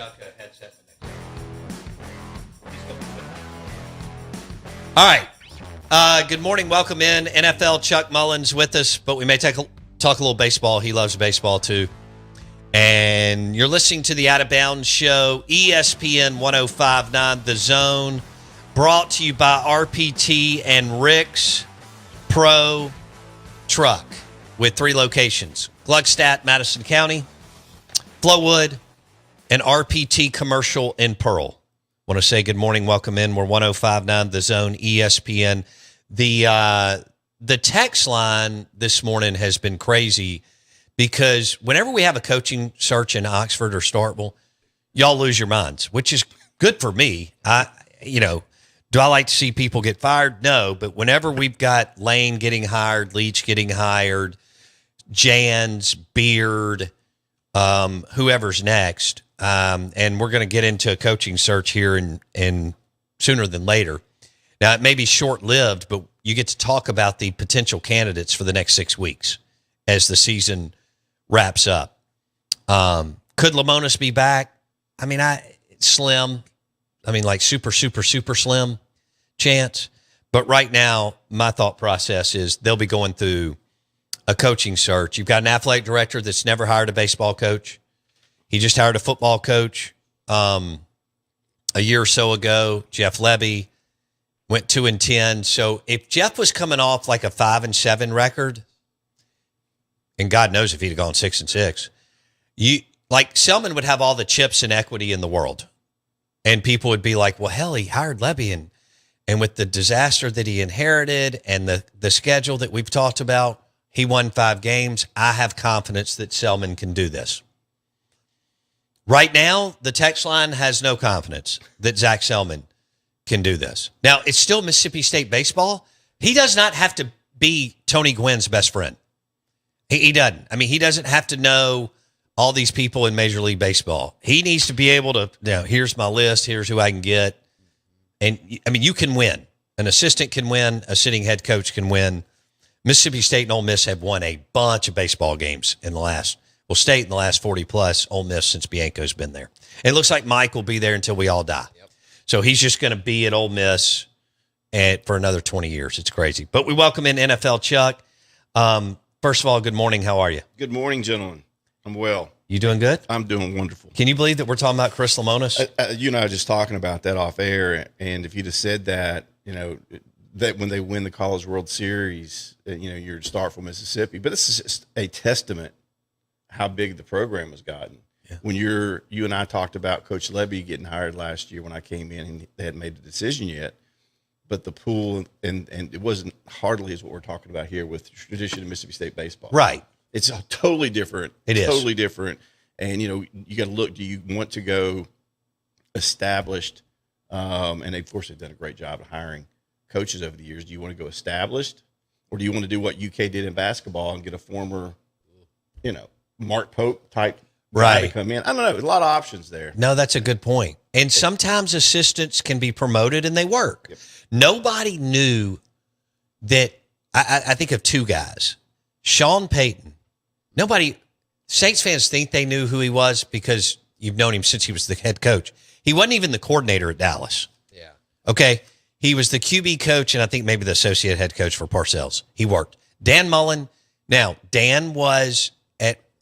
Chuck a headset the next time. All right. Good morning. Welcome in. NFL Chuck Mullins with us, but we may talk a little baseball. He loves baseball too. And you're listening to the Out of Bounds Show, ESPN 105.9 The Zone, brought to you by RPT and Rick's Pro Truck with 3 locations: Gluckstadt, Madison County, Flowood, and RPT Commercial in Pearl. Want to say good morning, welcome in. We're 105.9 The Zone, ESPN. The text line this morning has been crazy because whenever we have a coaching search in Oxford or Starkville, y'all lose your minds, which is good for me. Do I like to see people get fired? No, but whenever we've got Lane getting hired, Leach getting hired, Jans, Beard, whoever's next, and we're going to get into a coaching search here in sooner than later. Now, it may be short-lived, but you get to talk about the potential candidates for the next 6 weeks as the season wraps up. Could Lemonis be back? I mean, slim. I mean, like super, super, super slim chance. But right now, my thought process is they'll be going through a coaching search. You've got an athletic director that's never hired a baseball coach. He just hired a football coach a year or so ago. Jeff Levy went 2-10. So if Jeff was coming off like a 5-7 record, and God knows if he'd have gone 6-6, Selman would have all the chips and equity in the world. And people would be like, well, hell, he hired Levy, and with the disaster that he inherited and the schedule that we've talked about, he won 5 games. I have confidence that Selman can do this. Right now, the text line has no confidence that Zach Selman can do this. Now, it's still Mississippi State baseball. He does not have to be Tony Gwynn's best friend. He doesn't. I mean, he doesn't have to know all these people in Major League Baseball. He needs to be able to, here's my list, here's who I can get. And, I mean, you can win. An assistant can win. A sitting head coach can win. Mississippi State and Ole Miss have won a bunch of baseball games in the last 40-plus, Ole Miss since Bianco's been there. And it looks like Mike will be there until we all die. Yep. So he's just going to be at Ole Miss for another 20 years. It's crazy. But we welcome in NFL Chuck. First of all, good morning. How are you? Good morning, gentlemen. I'm well. You doing good? I'm doing wonderful. Can you believe that we're talking about Chris Lemonis? You and I were just talking about that off air, and if you'd have said that, that when they win the College World Series, you're at Starkville, Mississippi. But this is just a testament how big the program has gotten. Yeah. When you and I talked about Coach Levy getting hired last year when I came in, and they hadn't made the decision yet. But the pool, and it wasn't hardly as what we're talking about here with tradition of Mississippi State baseball. Right. It's totally different. It is. Totally different. And, you got to look, do you want to go established? And of course, they've done a great job of hiring coaches over the years. Do you want to go established? Or do you want to do what UK did in basketball and get a former, Mark Pope type guy to come in? I don't know. There's a lot of options there. No, that's a good point. And sometimes assistants can be promoted and they work. Yep. Nobody knew that. I think of 2 guys. Sean Payton. Saints fans think they knew who he was because you've known him since he was the head coach. He wasn't even the coordinator at Dallas. Yeah. Okay. He was the QB coach and I think maybe the associate head coach for Parcells. He worked. Dan Mullen. Now, Dan was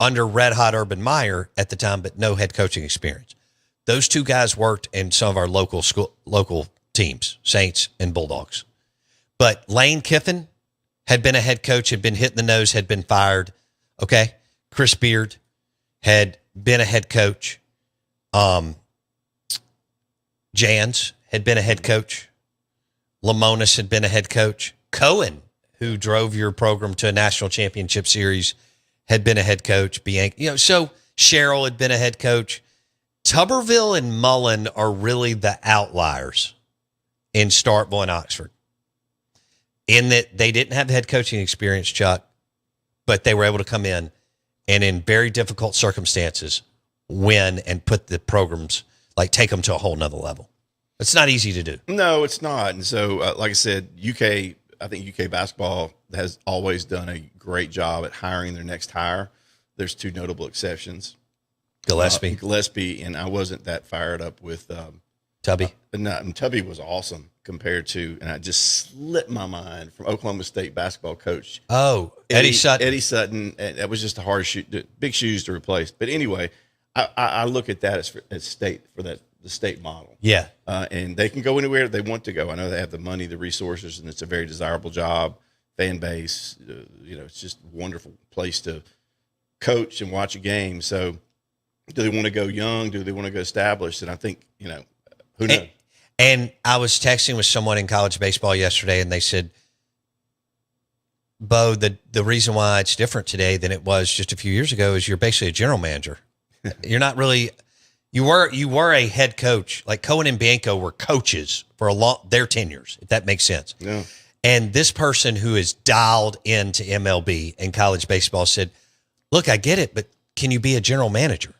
under Red Hot Urban Meyer at the time, but no head coaching experience. Those 2 guys worked in some of our local teams, Saints and Bulldogs. But Lane Kiffin had been a head coach, had been hit in the nose, had been fired. Okay. Chris Beard had been a head coach. Jans had been a head coach. Lemonis had been a head coach. Cohen, who drove your program to a national championship series, had been a head coach. So Sherrill had been a head coach. Tuberville and Mullen are really the outliers in Starkville and Oxford, in that they didn't have head coaching experience, Chuck, but they were able to come in and in very difficult circumstances win and put the programs, take them to a whole nother level. It's not easy to do. No, it's not. And so, like I said, I think UK basketball has always done a great job at hiring their next hire. There's 2 notable exceptions. Gillespie, and I wasn't that fired up with Tubby. And Tubby was awesome compared to, and I just slipped my mind from Oklahoma State basketball coach. Oh, Eddie Sutton. Eddie Sutton. That was just a hard big shoes to replace. But anyway, I look at that as state for the state model. Yeah. And they can go anywhere they want to go. I know they have the money, the resources, and it's a very desirable job, fan base. It's just a wonderful place to coach and watch a game. So do they want to go young? Do they want to go established? And I think, who knows? And I was texting with someone in college baseball yesterday, and they said, Bo, the reason why it's different today than it was just a few years ago is you're basically a general manager. You're not really – you were a head coach. Like Cohen and Bianco were coaches for their tenures, if that makes sense. Yeah. And this person who is dialed into MLB and college baseball said, look, I get it, but can you be a general manager?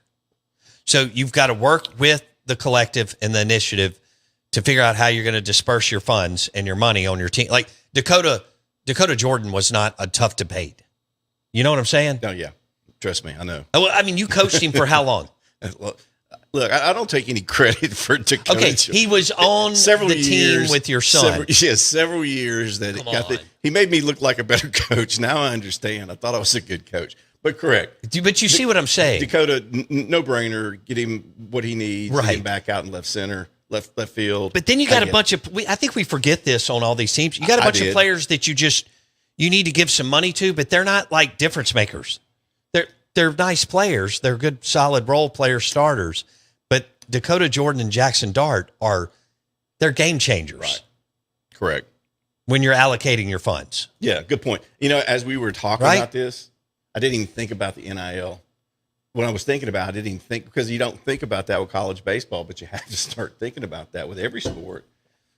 So you've got to work with the collective and the initiative to figure out how you're going to disperse your funds and your money on your team. Like Dakota Jordan was not a tough debate. You know what I'm saying? Oh, yeah. Trust me, I know. Well, I mean, you coached him for how long? Look, I don't take any credit for Dakota. Okay, he was on the team with your son. Several years that he made me look like a better coach. Now I understand. I thought I was a good coach. But correct. But you see what I'm saying. Dakota, no brainer, get him what he needs, get him back out in left center, left field. But then you got a bunch of I think we forget this on all these teams. You got a bunch of players that you need to give some money to, but they're not like difference makers. They're nice players. They're good, solid role player starters. But Dakota Jordan and Jackson Dart they're game changers. Right. Correct. When you're allocating your funds. Yeah, good point. As we were talking about this, I didn't even think about the NIL. When I was thinking about it, I didn't even think, because you don't think about that with college baseball, but you have to start thinking about that with every sport.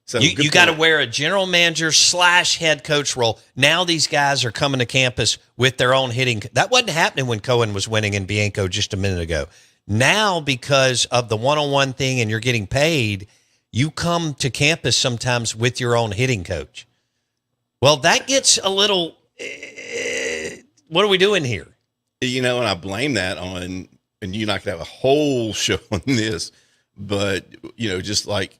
So you got to wear a general manager / head coach role. Now these guys are coming to campus with their own hitting. That wasn't happening when Cohen was winning in Bianco just a minute ago. Now, because of the one-on-one thing and you're getting paid, you come to campus sometimes with your own hitting coach. Well, that gets a little, what are we doing here? And I blame that on, and you're not going to have a whole show on this, but, just like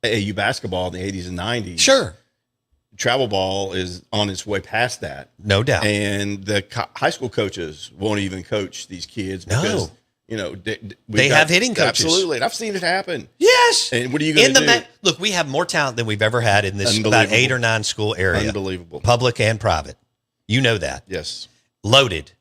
AAU basketball in the 80s and 90s. Sure. Travel ball is on its way past that. No doubt. And the high school coaches won't even coach these kids because, they have hitting coaches. Absolutely. And I've seen it happen. Yes. And what are you going to do? Look, we have more talent than we've ever had in this about 8 or 9 school area. Unbelievable. Public and private. You know that. Yes. Loaded.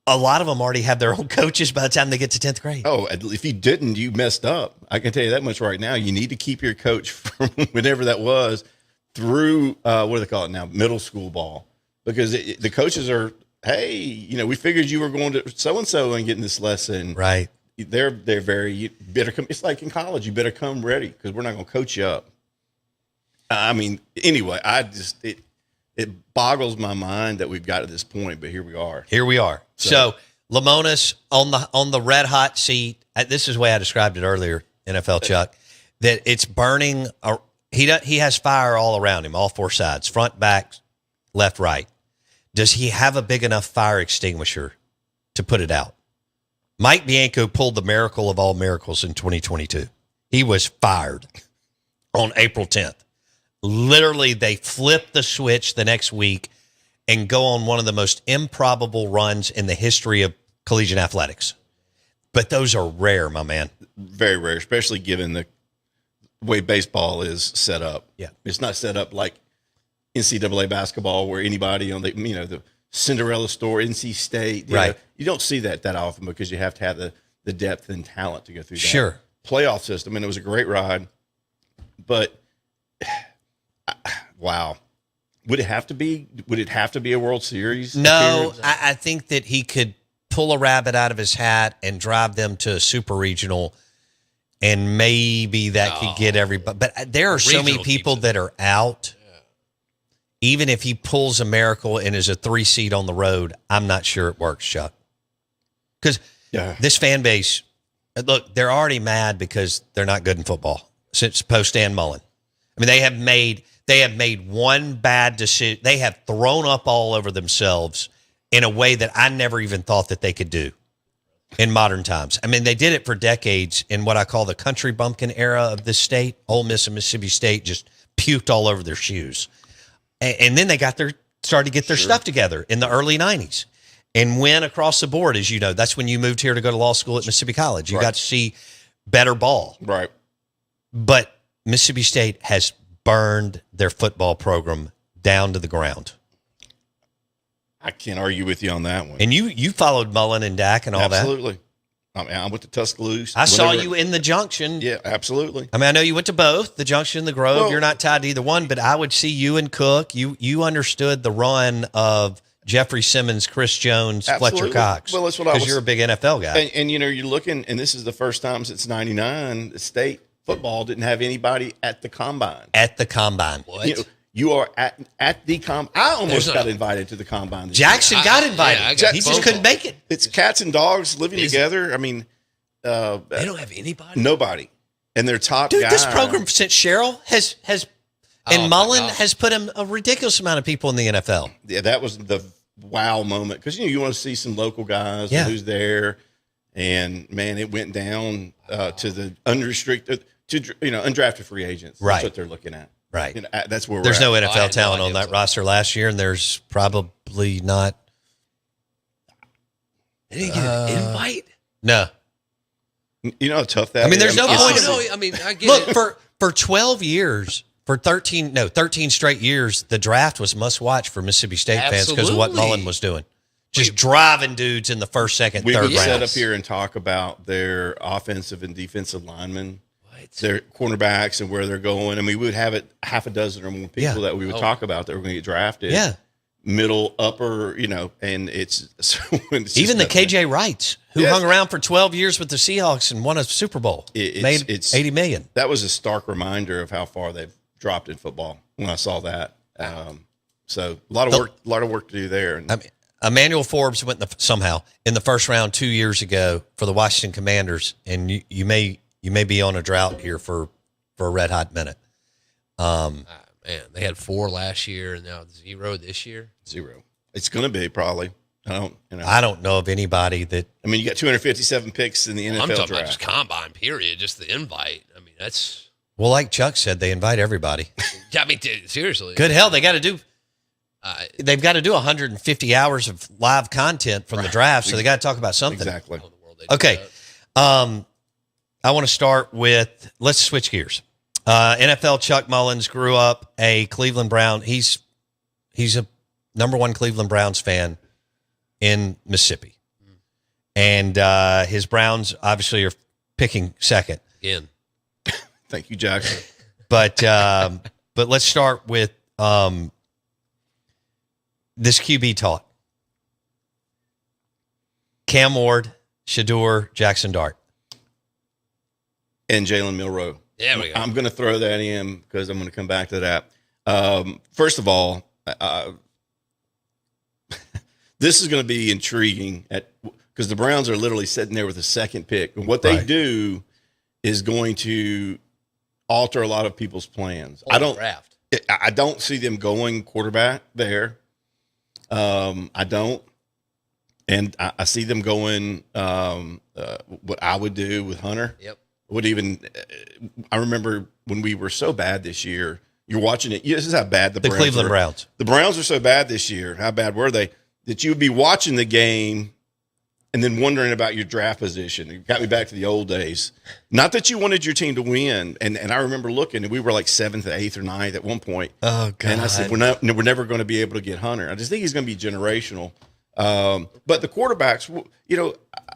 A lot of them already have their own coaches by the time they get to 10th grade. Oh, if you didn't, you messed up. I can tell you that much right now. You need to keep your coach from whenever that was through, what do they call it now, middle school ball. Because the coaches are, hey, we figured you were going to so-and-so and getting this lesson. Right. They're very, you better come. It's like in college, you better come ready because we're not going to coach you up. Anyway, it boggles my mind that we've got to this point, but here we are. Here we are. So Lemonis on the red hot seat. This is the way I described it earlier, NFL Chuck, that it's burning. He has fire all around him, all 4 sides, front, back, left, right. Does he have a big enough fire extinguisher to put it out? Mike Bianco pulled the miracle of all miracles in 2022. He was fired on April 10th. Literally, they flipped the switch the next week and go on one of the most improbable runs in the history of collegiate athletics. But those are rare, my man. Very rare, especially given the way baseball is set up. Yeah. It's not set up like NCAA basketball where anybody on the Cinderella story, NC State. Right. You don't see that often because you have to have the depth and talent to go through that. Sure. Playoff system, and it was a great ride. But, wow. Would it have to be a World Series? No, I think that he could pull a rabbit out of his hat and drive them to a super regional, and maybe that could get everybody. But there are so many people that are out. Yeah. Even if he pulls a miracle and is a 3 seed on the road, I'm not sure it works, Chuck. Because this fan base, look, they're already mad because they're not good in football since post Dan Mullen. I mean, they have made one bad decision. They have thrown up all over themselves in a way that I never even thought that they could do. in modern times. I mean, they did it for decades in what I call the country bumpkin era of this state. Ole Miss and Mississippi State just puked all over their shoes. And then they started to get their stuff together in the early 90s and win across the board. As you know, that's when you moved here to go to law school at Mississippi College. You got to see better ball. Right. But Mississippi State has burned their football program down to the ground. I can't argue with you on that one. And you followed Mullen and Dak and all Absolutely. I mean, I went to Tuscaloosa. I saw you in the Junction. Yeah, absolutely. I mean, I know you went to both, the Junction and the Grove. Well, you're not tied to either one, but I would see you and Cook. You understood the run of Jeffrey Simmons, Chris Jones, absolutely. Fletcher Cox. Well, that's what I was. Because you're a big NFL guy. And you're looking, and this is the first time since '99 the state football didn't have anybody at the combine. At the combine. What? You are at the combine. I almost got invited to the combine. This Jackson year. got invited. He just couldn't call. make it. It's cats and dogs living together. I mean, They don't have anybody. nobody, and their top Dude, guy. this program since Cheryl has and my Mullen God. has put him a ridiculous amount of people in the NFL. Yeah, that was the wow moment because you want to see some local guys Yeah. and who's there, and man, it went down to the unrestricted to undrafted free agents. Right. That's what they're looking at. Right. That's where There's we're no at. I NFL had no talent idea on it that was roster last year, and there's probably not. They didn't get an invite. No. You know how tough that. I mean, is? there's no Oh point. no! I mean, I get Look, it. for 12 years, for 13 straight years, the draft was must watch for Mississippi State fans because of what Absolutely. Mullen was doing. Just driving dudes in the first, second, We third would set up rounds. here and talk about their offensive and defensive linemen, What? their cornerbacks, and where they're going. And we would have it half a dozen or more people Yeah. that we would talk about that were going to get drafted. Yeah. Middle, upper, and it's, it's Even the just KJ Wrights, who Yes. hung around for 12 years with the Seahawks and won a Super Bowl, made $80 million. That was a stark reminder of how far they've dropped in football when I saw that. So a lot of work to do there. And I mean, Emmanuel Forbes went somehow in the first round 2 years ago for the Washington Commanders, and you may be on a drought here for a red hot minute. Man, they had 4 last year and now 0 this year. 0. It's going to be probably. I don't know of anybody that. I mean, you got 257 picks in the NFL I'm talking draft. about just combine. Period. Just the invite. I mean, that's. Well, like Chuck said, they invite everybody. Yeah, I mean, seriously. Good hell, they got to do. They've got to do 150 hours of live content from the draft, so they got to talk about something. Exactly. How in the world they do Okay. that. I want to start with. Let's switch gears. NFL Chuck Mullins grew up a Cleveland Brown. He's a number one Cleveland Browns fan in Mississippi, and his Browns obviously are picking second. Again. Thank you, Jackson. But let's start with this QB taught. Cam Ward, Shador, Jackson Dart. And Jalen Milroe. There we go. I'm going to throw that in because I'm going to come back to that. First of all, this is going to be intriguing because the Browns are literally sitting there with a second pick. And what they Right. do is going to alter a lot of people's plans. Draft. I don't see them going quarterback there. I don't. And I see them going what I would do with Hunter. Yep. I remember when we were so bad this year, you're watching it. This is how bad the Browns Cleveland were. Browns. The Browns are so bad this year. How bad were they? That you would be watching the game and then wondering about your draft position. It got me back to the old days. Not that you wanted your team to win. And I remember looking, and we were like 7th, 8th, or 9th at one point. Oh, God. And I said, we're never going to be able to get Hunter. I just think he's going to be generational. But the quarterbacks,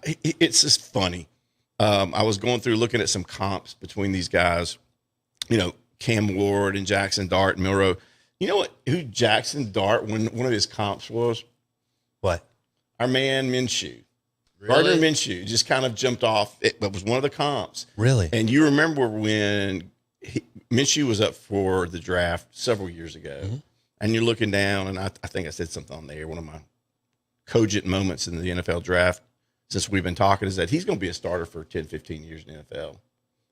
it's just funny. I was going through looking at some comps between these guys, Cam Ward and Jackson Dart and Milroe. You know who Jackson Dart, one of his comps was? What? Our man Minshew. Really? Gardner Minshew just kind of jumped off. It was one of the comps. Really? And you remember when Minshew was up for the draft several years ago, and you're looking down, and I think I said something on there, one of my cogent moments in the NFL draft since we've been talking is that he's going to be a starter for 10, 15 years in the NFL.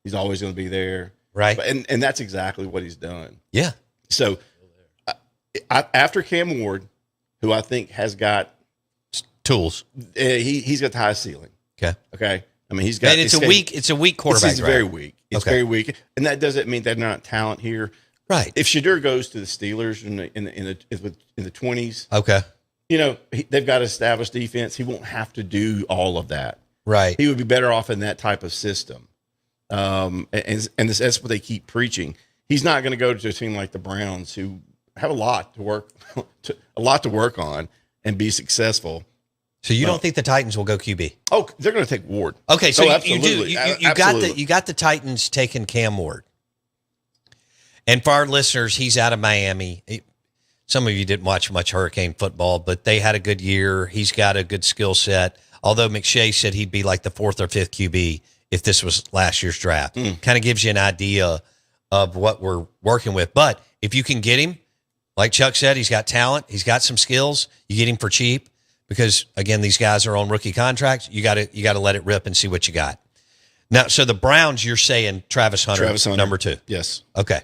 He's always going to be there. Right. And that's exactly what he's done. Yeah. So after Cam Ward, who I think has got Tools. he's got the high ceiling. Okay. Okay. I mean, he's got. And it's a weak quarterback. It's very weak. It's Okay. very weak, and that doesn't mean they're not talent here. Right. If Shadur goes to the Steelers in the 20s, Okay. They've got established defense. He won't have to do all of that. Right. He would be better off in that type of system. That's what they keep preaching. He's not going to go to a team like the Browns, who have a lot to work on and be successful. So you don't think the Titans will go QB? Oh, they're going to take Ward. Okay, so you do. absolutely. You got the Titans taking Cam Ward. And for our listeners, he's out of Miami. Some of you didn't watch much Hurricane football, but they had a good year. He's got a good skill set. Although McShay said he'd be like the 4th or 5th QB if this was last year's draft. Kind of gives you an idea of what we're working with. But if you can get him, like Chuck said, he's got talent. He's got some skills. You get him for cheap because, again, these guys are on rookie contracts. You got to let it rip and see what you got. Now, so the Browns, you're saying Travis Hunter. Number 2. Yes. Okay.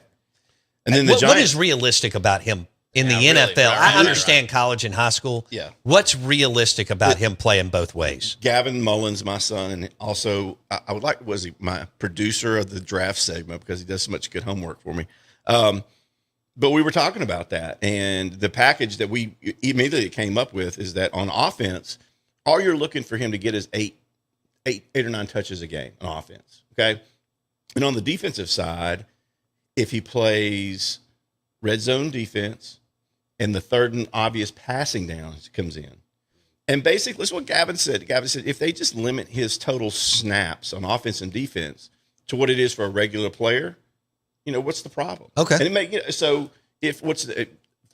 And then the Giants. What is realistic about him in the NFL? I understand college and high school. Yeah. What's realistic about him playing both ways? Gavin Mullins, my son, and also I would like, was he my producer of the draft segment because he does so much good homework for me. But we were talking about that, and the package that we immediately came up with is that on offense, all you're looking for him to get is eight or 9 touches a game on offense. Okay. And on the defensive side, if he plays red zone defense and the third and obvious passing down comes in. And basically, that's what Gavin said. Gavin said if they just limit his total snaps on offense and defense to what it is for a regular player, what's the problem? Okay. And so if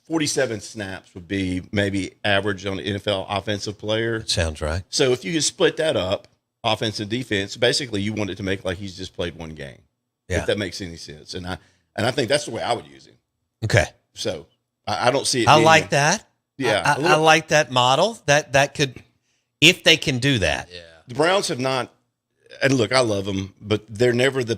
47 snaps would be maybe average on an NFL offensive player. That sounds right. So if you could split that up, offense and defense, basically you want it to make like he's just played one game. Yeah. If that makes any sense. And I think that's the way I would use him. Okay. So I don't see it. I like that. Yeah. I like that model. That could, if they can do that. Yeah. The Browns have not, and look, I love them, but they're never the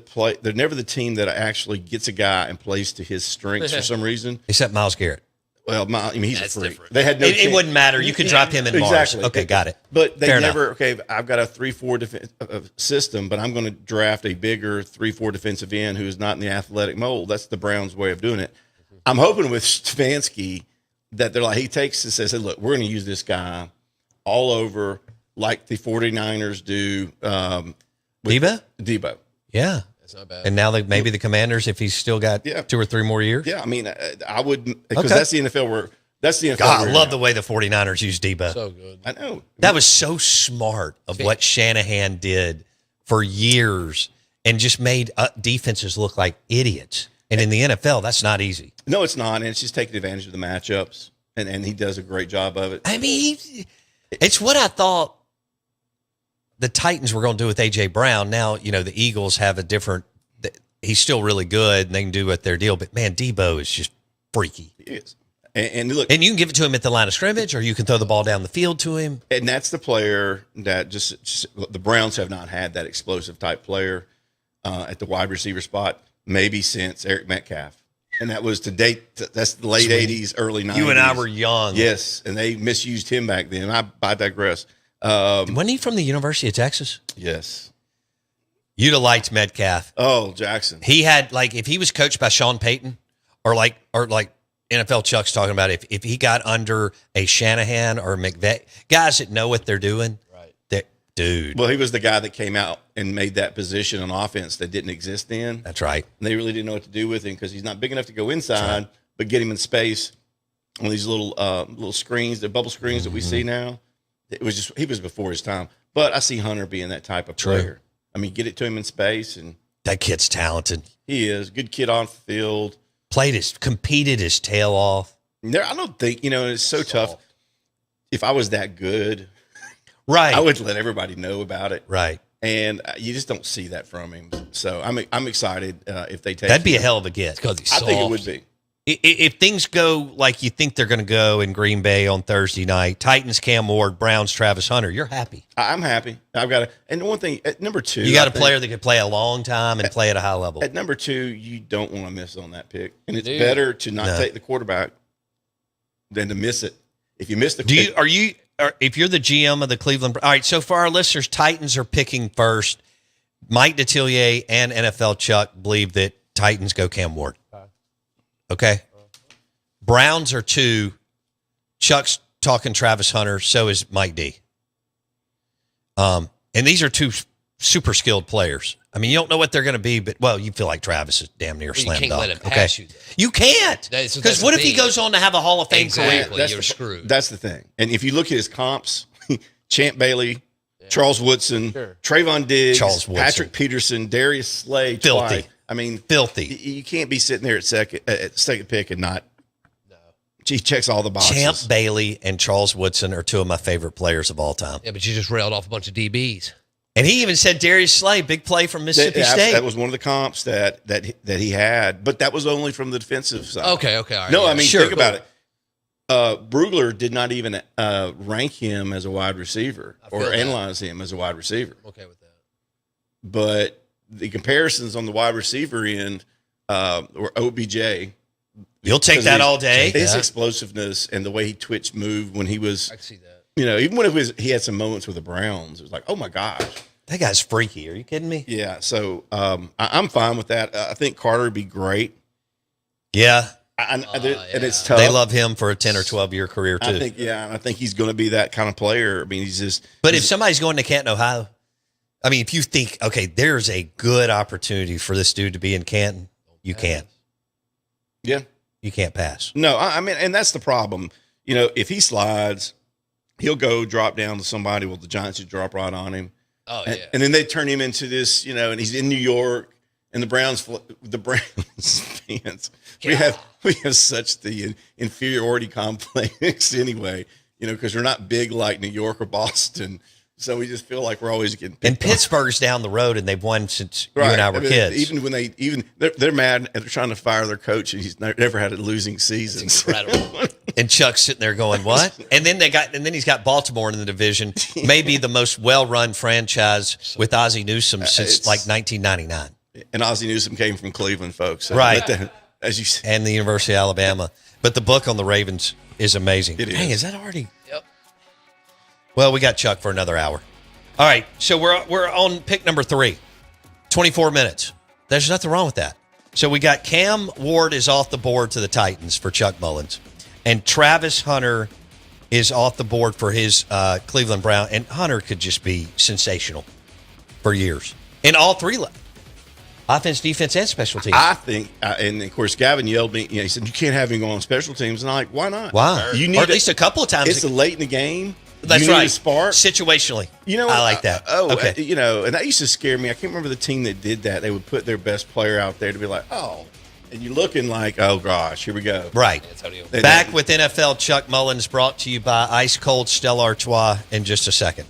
team that actually gets a guy and plays to his strengths for some reason. Except Myles Garrett. Well, he's That's a freak. different. They had no. It wouldn't matter. You could drop him in Mars. Exactly. Okay, got it. But they Fair never. enough. Okay, I've got a 3-4 system, but I'm going to draft a bigger 3-4 defensive end who is not in the athletic mold. That's the Browns' way of doing it. I'm hoping with Stefanski that they're like he takes and says, hey, "Look, we're going to use this guy all over like the 49ers do." Debo. Yeah. That's not bad. And now maybe the Commanders, if he's still got 2 or 3 more years. Yeah, I mean, I would because Okay. that's the NFL. That's the NFL. God, I love the way the 49ers use Debo. So good. I know That was so smart of what Shanahan did for years and just made defenses look like idiots. And in the NFL, that's not easy. No, it's not, and it's just taking advantage of the matchups, and he does a great job of it. I mean, it's what I thought the Titans were going to do with A.J. Brown. Now, the Eagles have a different – he's still really good, and they can do what their deal. But, man, Debo is just freaky. He is. And look, and you can give it to him at the line of scrimmage, or you can throw the ball down the field to him. And that's the player that just the Browns have not had that explosive type player at the wide receiver spot, maybe since Eric Metcalf. And that was to date. That's the late 80s, early 90s. You and I were young. Yes, and they misused him back then. I digress. Wasn't he from the University of Texas? Yes. You'd have liked Metcalf. Oh, Jackson. He had if he was coached by Sean Payton, or like NFL Chuck's talking about, if he got under a Shanahan or McVay, guys that know what they're doing, Right. Dude. Well, he was the guy that came out and made that position on offense that didn't exist then. That's right. And they really didn't know what to do with him because he's not big enough to go inside, but get him in space on these little screens, the bubble screens that we see now. It was just he was before his time. But I see Hunter being that type of player. I mean, get it to him in space, and that kid's talented. He is good kid on the field. Competed his tail off. I don't think it's so tough. If I was that good, right, I would let everybody know about it. Right, and you just don't see that from him. So I'm excited if they take. That'd be a hell of a get. Because he's I soft. think it would be. If things go like you think they're going to go in Green Bay on Thursday night, Titans Cam Ward, Browns Travis Hunter, you're happy. I'm happy. I've got and one thing at number 2, you got a player that can play a long time and play at a high level. At number 2, you don't want to miss on that pick, and it's better to not take the quarterback than to miss it. If you miss the, if you're the GM of the Cleveland, all right. So for our listeners, Titans are picking first. Mike Detillier and NFL Chuck believe that Titans go Cam Ward. Okay. Browns are 2. Chuck's talking Travis Hunter. So is Mike D. And these are 2 super skilled players. I mean, you don't know what they're going to be, but, well, you feel like Travis is damn near slam dunk. You can't let him pass you, though. You can't. Because what if he goes on to have a Hall of Fame career? You're screwed. That's the thing. And if you look at his comps, Champ Bailey, Charles Woodson, Trayvon Diggs, Patrick Peterson, Darius Slay, filthy. Twice. I mean, filthy. You can't be sitting there at second pick and not. No, he checks all the boxes. Champ Bailey and Charles Woodson are 2 of my favorite players of all time. Yeah, but you just railed off a bunch of DBs. And he even said Darius Slay, big play from Mississippi State. That was one of the comps that he had, but that was only from the defensive side. Okay, all right. No, I mean, think about it. Brugler did not even rank him as a wide receiver or analyze him as a wide receiver. I'm okay with that. But the comparisons on the wide receiver end or OBJ. You'll take that all day. His explosiveness and the way he twitched move when he was. I can see that. Even when he had some moments with the Browns, it was like, oh my gosh. That guy's freaky. Are you kidding me? Yeah. So I'm fine with that. I think Carter would be great. Yeah. And it's tough. They love him for a 10 or 12-year career, too. I think he's going to be that kind of player. I mean, he's just. But if somebody's going to Canton, Ohio, I mean, if you think, okay, there's a good opportunity for this dude to be in Canton, you can't. Yeah. You can't pass. No, I mean, and that's the problem. If he slides, he'll go drop down to somebody. Well, the Giants would drop right on him. Oh, and, yeah. And then they turn him into this, and he's in New York, and the Browns fans. Yeah. We have such the inferiority complex anyway, because we're not big like New York or Boston. So we just feel like we're always getting picked And Pittsburgh's down the road, and they've won since you and I were kids. Even when they're mad and they're trying to fire their coach, and he's never had a losing season. That's incredible. And Chuck's sitting there going, "What?" And then he's got Baltimore in the division, maybe the most well-run franchise with Ozzie Newsome since like 1999. And Ozzie Newsome came from Cleveland, folks. So right? As you said. And the University of Alabama. But the book on the Ravens is amazing. Dang, is that already? Yep. Well, we got Chuck for another hour. All right, so we're on pick number 3. 24 minutes. There's nothing wrong with that. So we got Cam Ward is off the board to the Titans for Chuck Mullins, and Travis Hunter is off the board for his Cleveland Brown. And Hunter could just be sensational for years in all 3 offense, defense, and special teams. I think, and of course, Gavin yelled at me. He said, "You can't have him go on special teams." And I'm like, "Why not? Why? You need or at least a couple of times. It's late in the game. That's you need right. a spark Situationally. I like that. Okay. And that used to scare me. I can't remember the team that did that. They would put their best player out there to be like, oh, and you're looking like, oh gosh, here we go. Right. Back with NFL Chuck Mullins, brought to you by Ice Cold Stella Artois in just a second.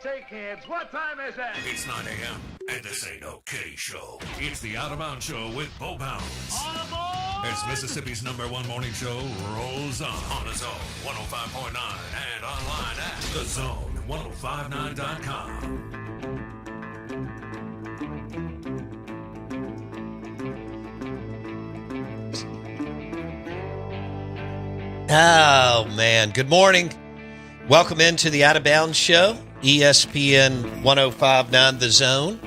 say, kids, what time is it? It's 9 a.m. and this ain't no K show. It's the Out of Bounds Show with Bo Bounds. All aboard! As Mississippi's #1 morning show rolls on the Zone 105.9 and online at thezone1059.com. Oh, man. Good morning. Welcome into the Out of Bounds Show, ESPN 105.9 The Zone.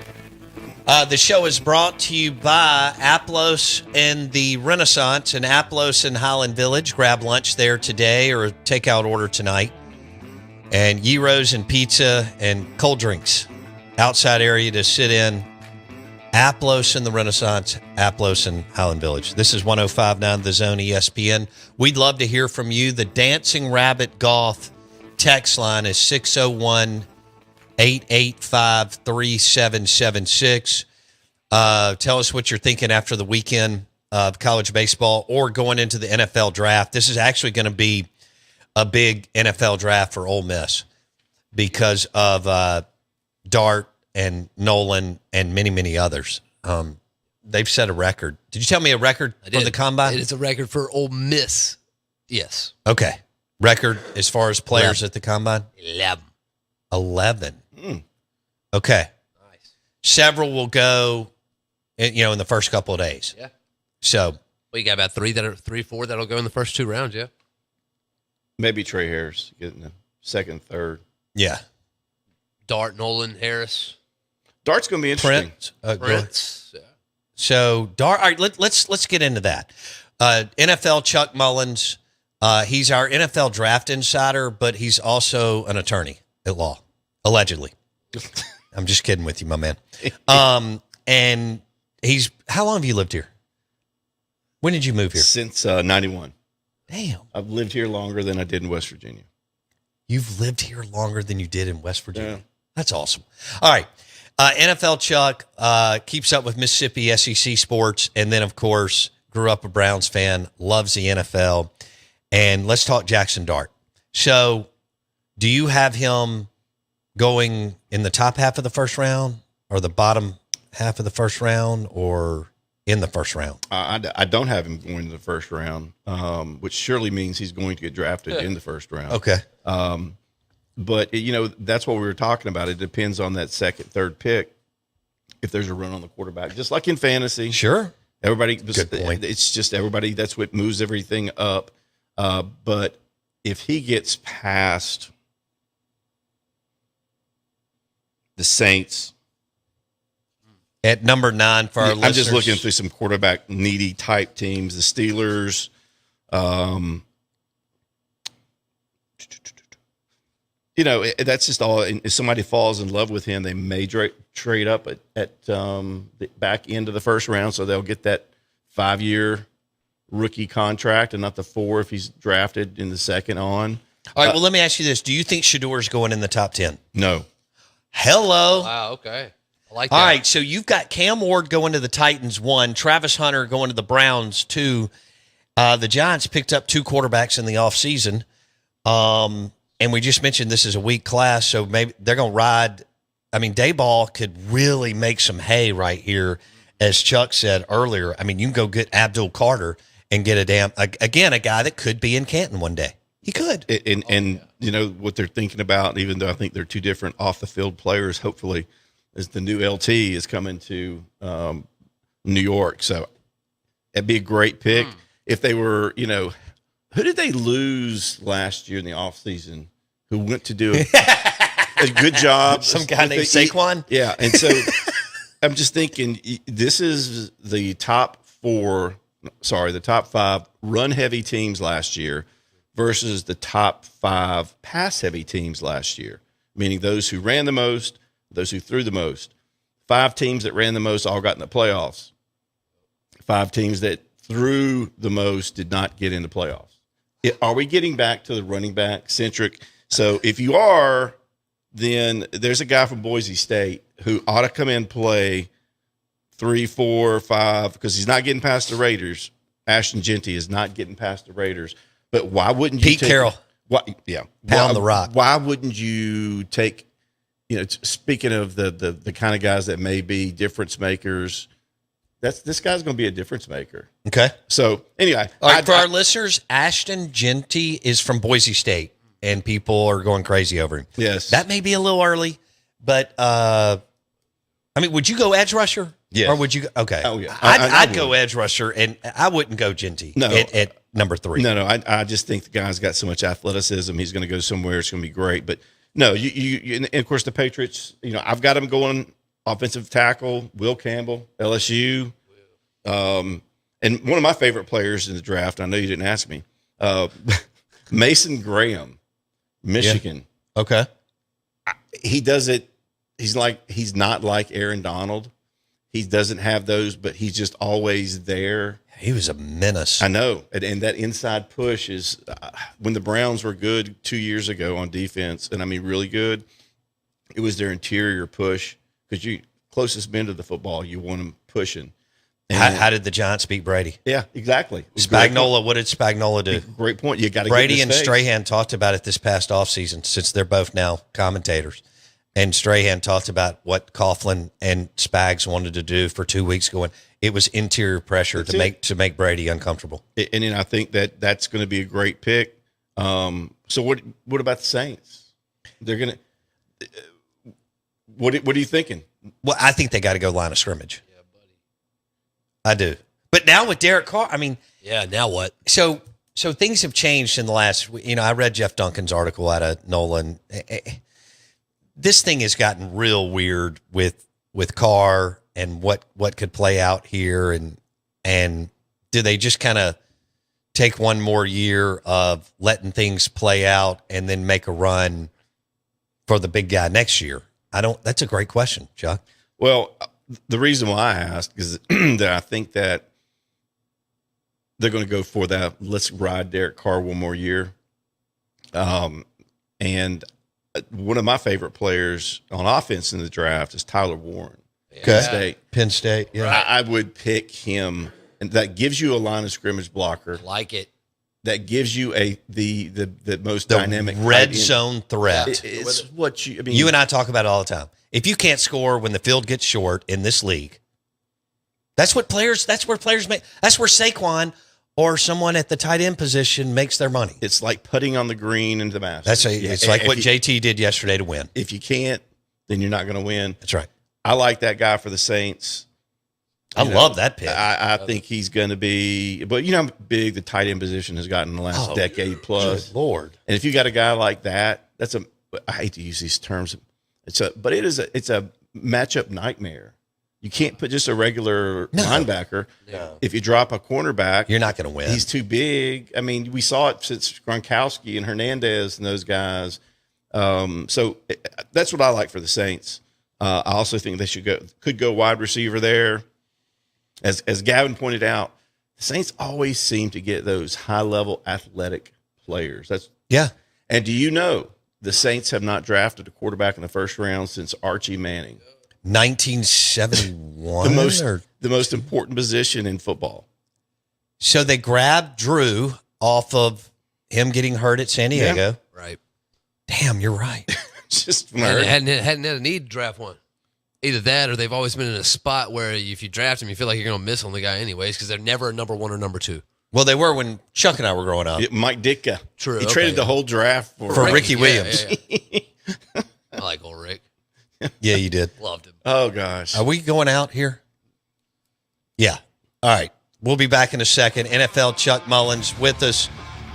The show is brought to you by Aplos and the Renaissance in Aplos in Highland Village. Grab lunch there today or a takeout order tonight. And gyros and pizza and cold drinks. Outside area to sit in. Aplos in the Renaissance, Aplos in Highland Village. This is 105.9 The Zone ESPN. We'd love to hear from you. The Dancing Rabbit Golf text line is 601-885-3776. Tell us what you're thinking after the weekend of college baseball or going into the NFL draft. This is actually going to be a big NFL draft for Ole Miss because of Dart and Nolan and many, many others. They've set a record. Did you tell me a record for the combine? It is a record for Ole Miss. Yes. Okay. Record as far as players at the combine? 11. Okay. Nice. Several will go, in the first couple of days. Yeah. So. Well, you got about 4 that'll go in the first 2 rounds, yeah? Maybe Trey Harris getting the second, third. Yeah. Dart, Nolan, Harris. Dart's going to be interesting. Prince. Yeah. So, Dart. All right, let's get into that. NFL Chuck Mullins. He's our NFL draft insider, but he's also an attorney at law, allegedly. I'm just kidding with you, my man. And how long have you lived here? When did you move here? Since 91. Damn. I've lived here longer than I did in West Virginia. You've lived here longer than you did in West Virginia. Yeah. That's awesome. All right. NFL Chuck keeps up with Mississippi SEC sports, and then, of course, grew up a Browns fan, loves the NFL. And let's talk Jackson Dart. So do you have him going in the top half of the first round or the bottom half of the first round or in the first round? I don't have him going in the first round, which surely means he's going to get drafted in the first round. Okay. But, that's what we were talking about. It depends on that second, third pick if there's a run on the quarterback. Just like in fantasy. Sure. Everybody, Good point. It's just everybody, that's what moves everything up. But if he gets past the Saints. At number 9 for our listeners. I'm just looking through some quarterback needy type teams. The Steelers. That's just all. If somebody falls in love with him, they may trade up at the back end of the first round, so they'll get that 5-year rookie contract and not the 4 if he's drafted in the second on. All right, well, let me ask you this. Do you think Shador's going in the top 10? No. Hello. Wow, okay. I like that. All right, so you've got Cam Ward going to the Titans 1, Travis Hunter going to the Browns 2. The Giants picked up 2 quarterbacks in the offseason. And we just mentioned this is a weak class, so maybe they're going to ride. I mean, Dayball could really make some hay right here, as Chuck said earlier. I mean, you can go get Abdul Carter and get a guy that could be in Canton one day. He could. And what they're thinking about, even though I think they're 2 different off-the-field players, hopefully, is the new LT is coming to New York. So it'd be a great pick. If they were, who did they lose last year in the offseason who went to do a good job? Some guy named Saquon? Yeah. And so I'm just thinking this is the top 5 run-heavy teams last year versus the top 5 pass-heavy teams last year, meaning those who ran the most, those who threw the most. 5 teams that ran the most all got in the playoffs. 5 teams that threw the most did not get into playoffs. Are we getting back to the running back centric? So if you are, then there's a guy from Boise State who ought to come in and play 3, 4, 5 because he's not getting past the Raiders. Ashton Genty is not getting past the Raiders. But why wouldn't you Pete Carroll. Yeah. Pound the rock. Why wouldn't you take speaking of the kind of guys that may be difference makers, this guy's going to be a difference maker. Okay. So anyway, All right, for our listeners, Ashton Genty is from Boise State, and people are going crazy over him. Yes. That may be a little early, but would you go edge rusher? Yes. Or would you? Okay. Oh, yeah. I'd I go would. edge rusher, and I wouldn't go Genty at number 3. No, I just think the guy's got so much athleticism. He's going to go somewhere. It's going to be great. But no, you and of course the Patriots. I've got them going offensive tackle, Will Campbell, LSU, and one of my favorite players in the draft. I know you didn't ask me, Mason Graham, Michigan. Yeah. Okay. He does it. He's not like Aaron Donald. He doesn't have those, but he's just always there. He was a menace. I know. And that inside push is when the Browns were good 2 years ago on defense, and I mean really good, it was their interior push because closest men to the football, you want them pushing. And How did the Giants beat Brady? Yeah, exactly. Spagnuolo, what did Spagnuolo do? Great point. You got to Brady and Strahan talked about it this past offseason since they're both now commentators. And Strahan talked about what Coughlin and Spags wanted to do for 2 weeks going. It was interior pressure to make Brady uncomfortable. And then I think that's going to be a great pick. So what about the Saints? They're going to what are you thinking? Well, I think they got to go line of scrimmage. Yeah, buddy. I do. But now with Derek Carr, yeah, now what? So things have changed in the last, I read Jeff Duncan's article out of Nolan. This thing has gotten real weird with Carr and what could play out here, and do they just kind of take one more year of letting things play out and then make a run for the big guy next year? That's a great question, Chuck. Well, the reason why I asked is that I think that they're going to go for that. Let's ride Derek Carr one more year. And one of my favorite players on offense in the draft is Tyler Warren. Okay. Penn State. Yeah. I would pick him, and that gives you a line of scrimmage blocker. Like it. That gives you the most dynamic red zone threat. It's what you and I talk about it all the time. If you can't score when the field gets short in this league, that's where players make. That's where Saquon or someone at the tight end position makes their money. It's like putting on the green into the basket. It's like what JT did yesterday to win. If you can't, then you're not going to win. That's right. I like that guy for the Saints. I love that pick. I think he's going to be, but you know how big the tight end position has gotten in the last decade plus. Good Lord. And if you got a guy like that, I hate to use these terms. It's a matchup nightmare. You can't put just a regular linebacker. No. If you drop a cornerback, you're not going to win. He's too big. I mean, we saw it since Gronkowski and Hernandez and those guys. So that's what I like for the Saints. I also think they could go wide receiver there. As Gavin pointed out, the Saints always seem to get those high-level athletic players. And do you know the Saints have not drafted a quarterback in the first round since Archie Manning? 1971. The most important position in football. So they grabbed Drew off of him getting hurt at San Diego. Yeah. Right. Damn, you're right. Just hadn't had a need to draft one. Either that or they've always been in a spot where if you draft him, you feel like you're going to miss on the guy anyways because they're never a number one or number two. Well, they were when Chuck and I were growing up. Mike Ditka. True. He traded the whole draft for Ricky Williams. Yeah. I like old Rick. Yeah, you did. Loved him. Oh, gosh. Are we going out here? Yeah. All right. We'll be back in a second. NFL Chuck Mullins with us.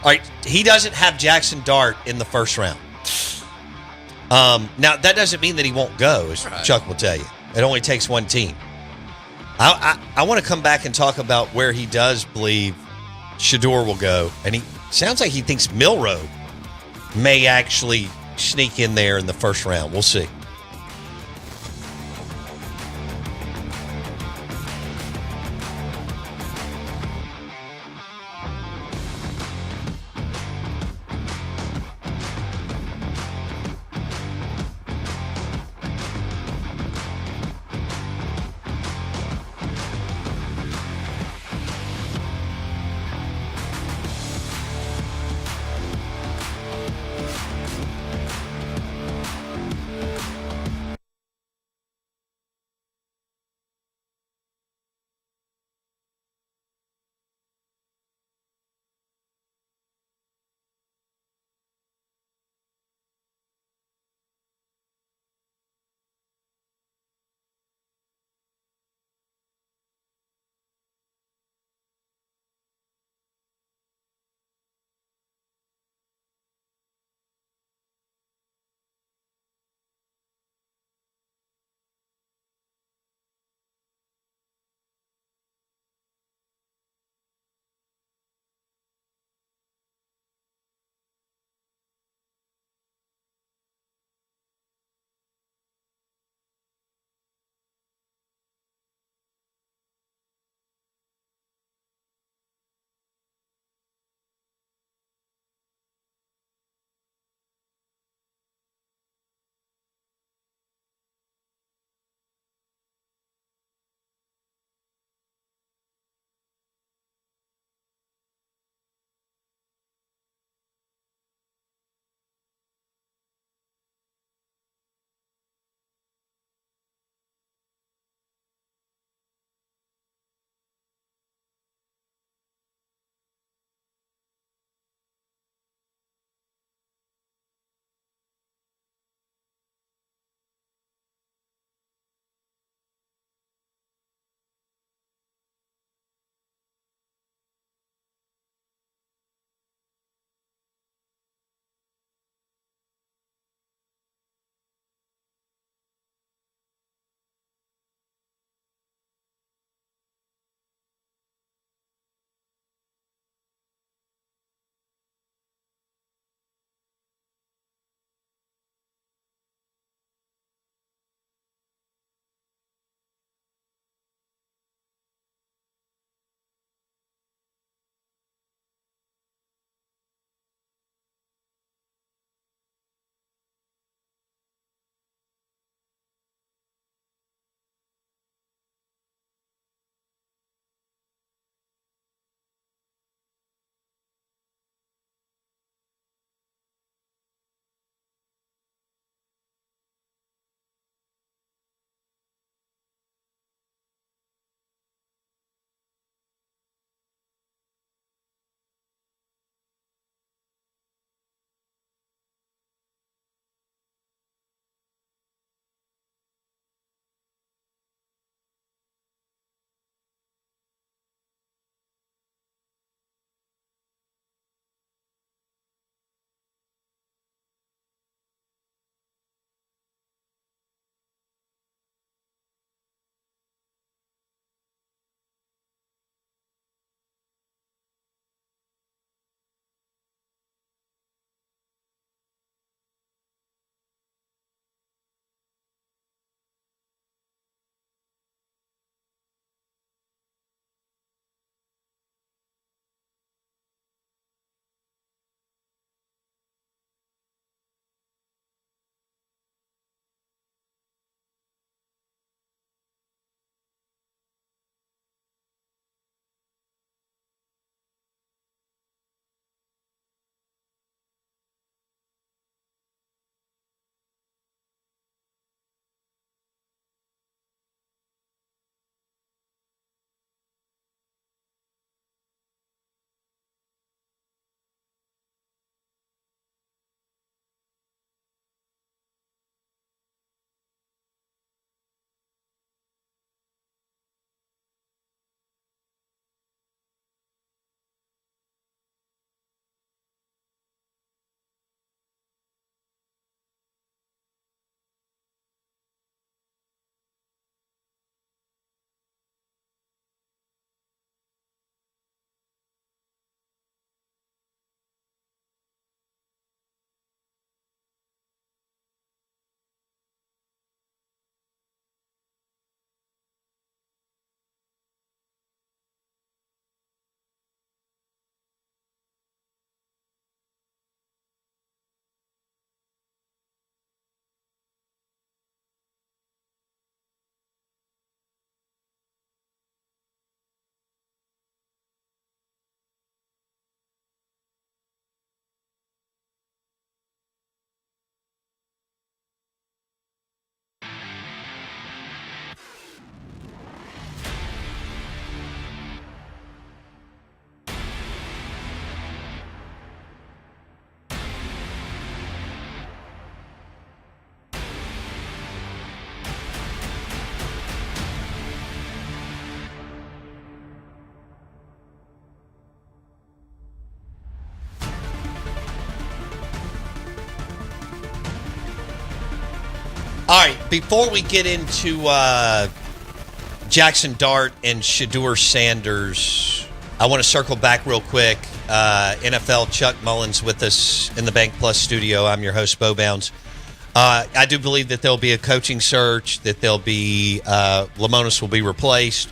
All right. He doesn't have Jackson Dart in the first round. Now, that doesn't mean that he won't go, as Chuck will tell you. It only takes one team. I want to come back and talk about where he does believe Shador will go. And he sounds like he thinks Milroe may actually sneak in there in the first round. We'll see. All right, before we get into Jackson Dart and Shedeur Sanders, I want to circle back real quick. NFL Chuck Mullins with us in the Bank Plus studio. I'm your host, Bo Bounds. I do believe that there'll be a coaching search, that there'll be Lemonis will be replaced.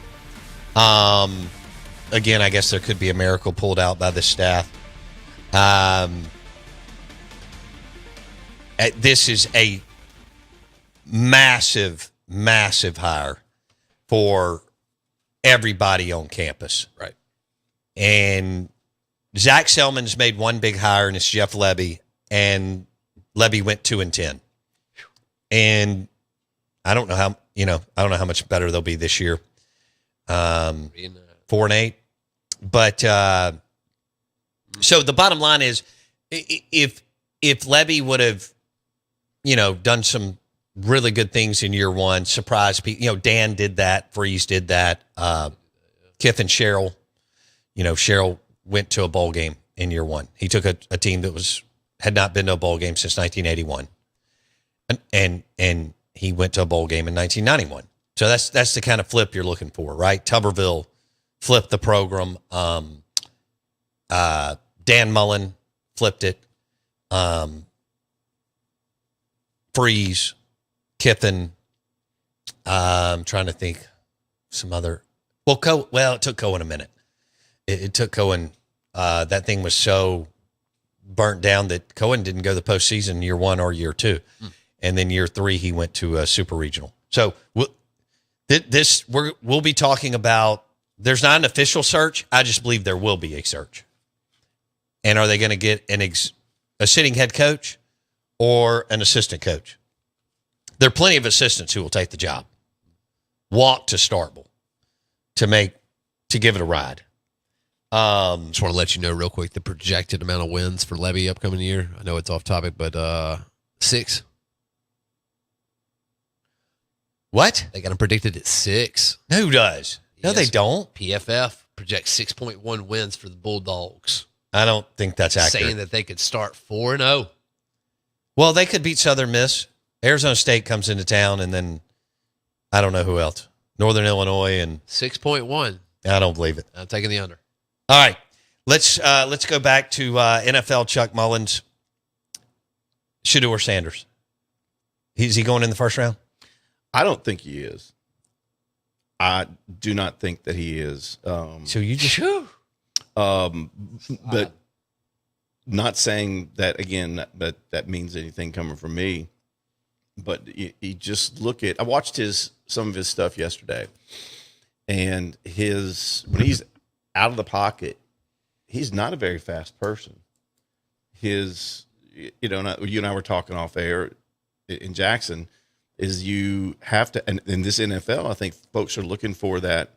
Again, I guess there could be a miracle pulled out by the staff. This is a massive hire for everybody on campus. Right. And Zach Selman's made one big hire, and it's Jeff Lebby, and Lebby went 2-10. And I don't know how much better they'll be this year. 4-8. But so the bottom line is, if Lebby would have, done some really good things in year one, surprise people. Dan did that. Freeze did that. Kith and Cheryl. Cheryl went to a bowl game in year one. He took a team that had not been to a bowl game since 1981, and he went to a bowl game in 1991. So that's the kind of flip you're looking for, right? Tuberville flipped the program. Dan Mullen flipped it. Freeze, Kiffin. I'm trying to think some other. Well, it took Cohen a minute. It took Cohen. That thing was so burnt down that Cohen didn't go to the postseason year one or year two. And then year three, he went to a super regional. So we'll be talking about, there's not an official search. I just believe there will be a search. And are they going to get a sitting head coach or an assistant coach? There are plenty of assistants who will take the job, walk to Starkville to give it a ride. Just want to let you know real quick the projected amount of wins for Lebby upcoming year. I know it's off topic, but 6. What? They got him predicted at 6. Who does? No, Yes. they don't. PFF projects 6.1 wins for the Bulldogs, I don't think that's accurate. saying that they could start 4-0. Well, they could beat Southern Miss. Arizona State comes into town, and then I don't know who else. Northern Illinois, and 6.1. I don't believe it. I'm taking the under. All right, let's go back to NFL Chuck Mullins. Shedeur Sanders. Is he going in the first round? I don't think he is. I do not think that he is. So you just But not saying that again, but that means anything coming from me. But you just look at. I watched some of his stuff yesterday, and when he's out of the pocket, he's not a very fast person. You and I were talking off air in Jackson. Is you have to, and in this NFL, I think folks are looking for that.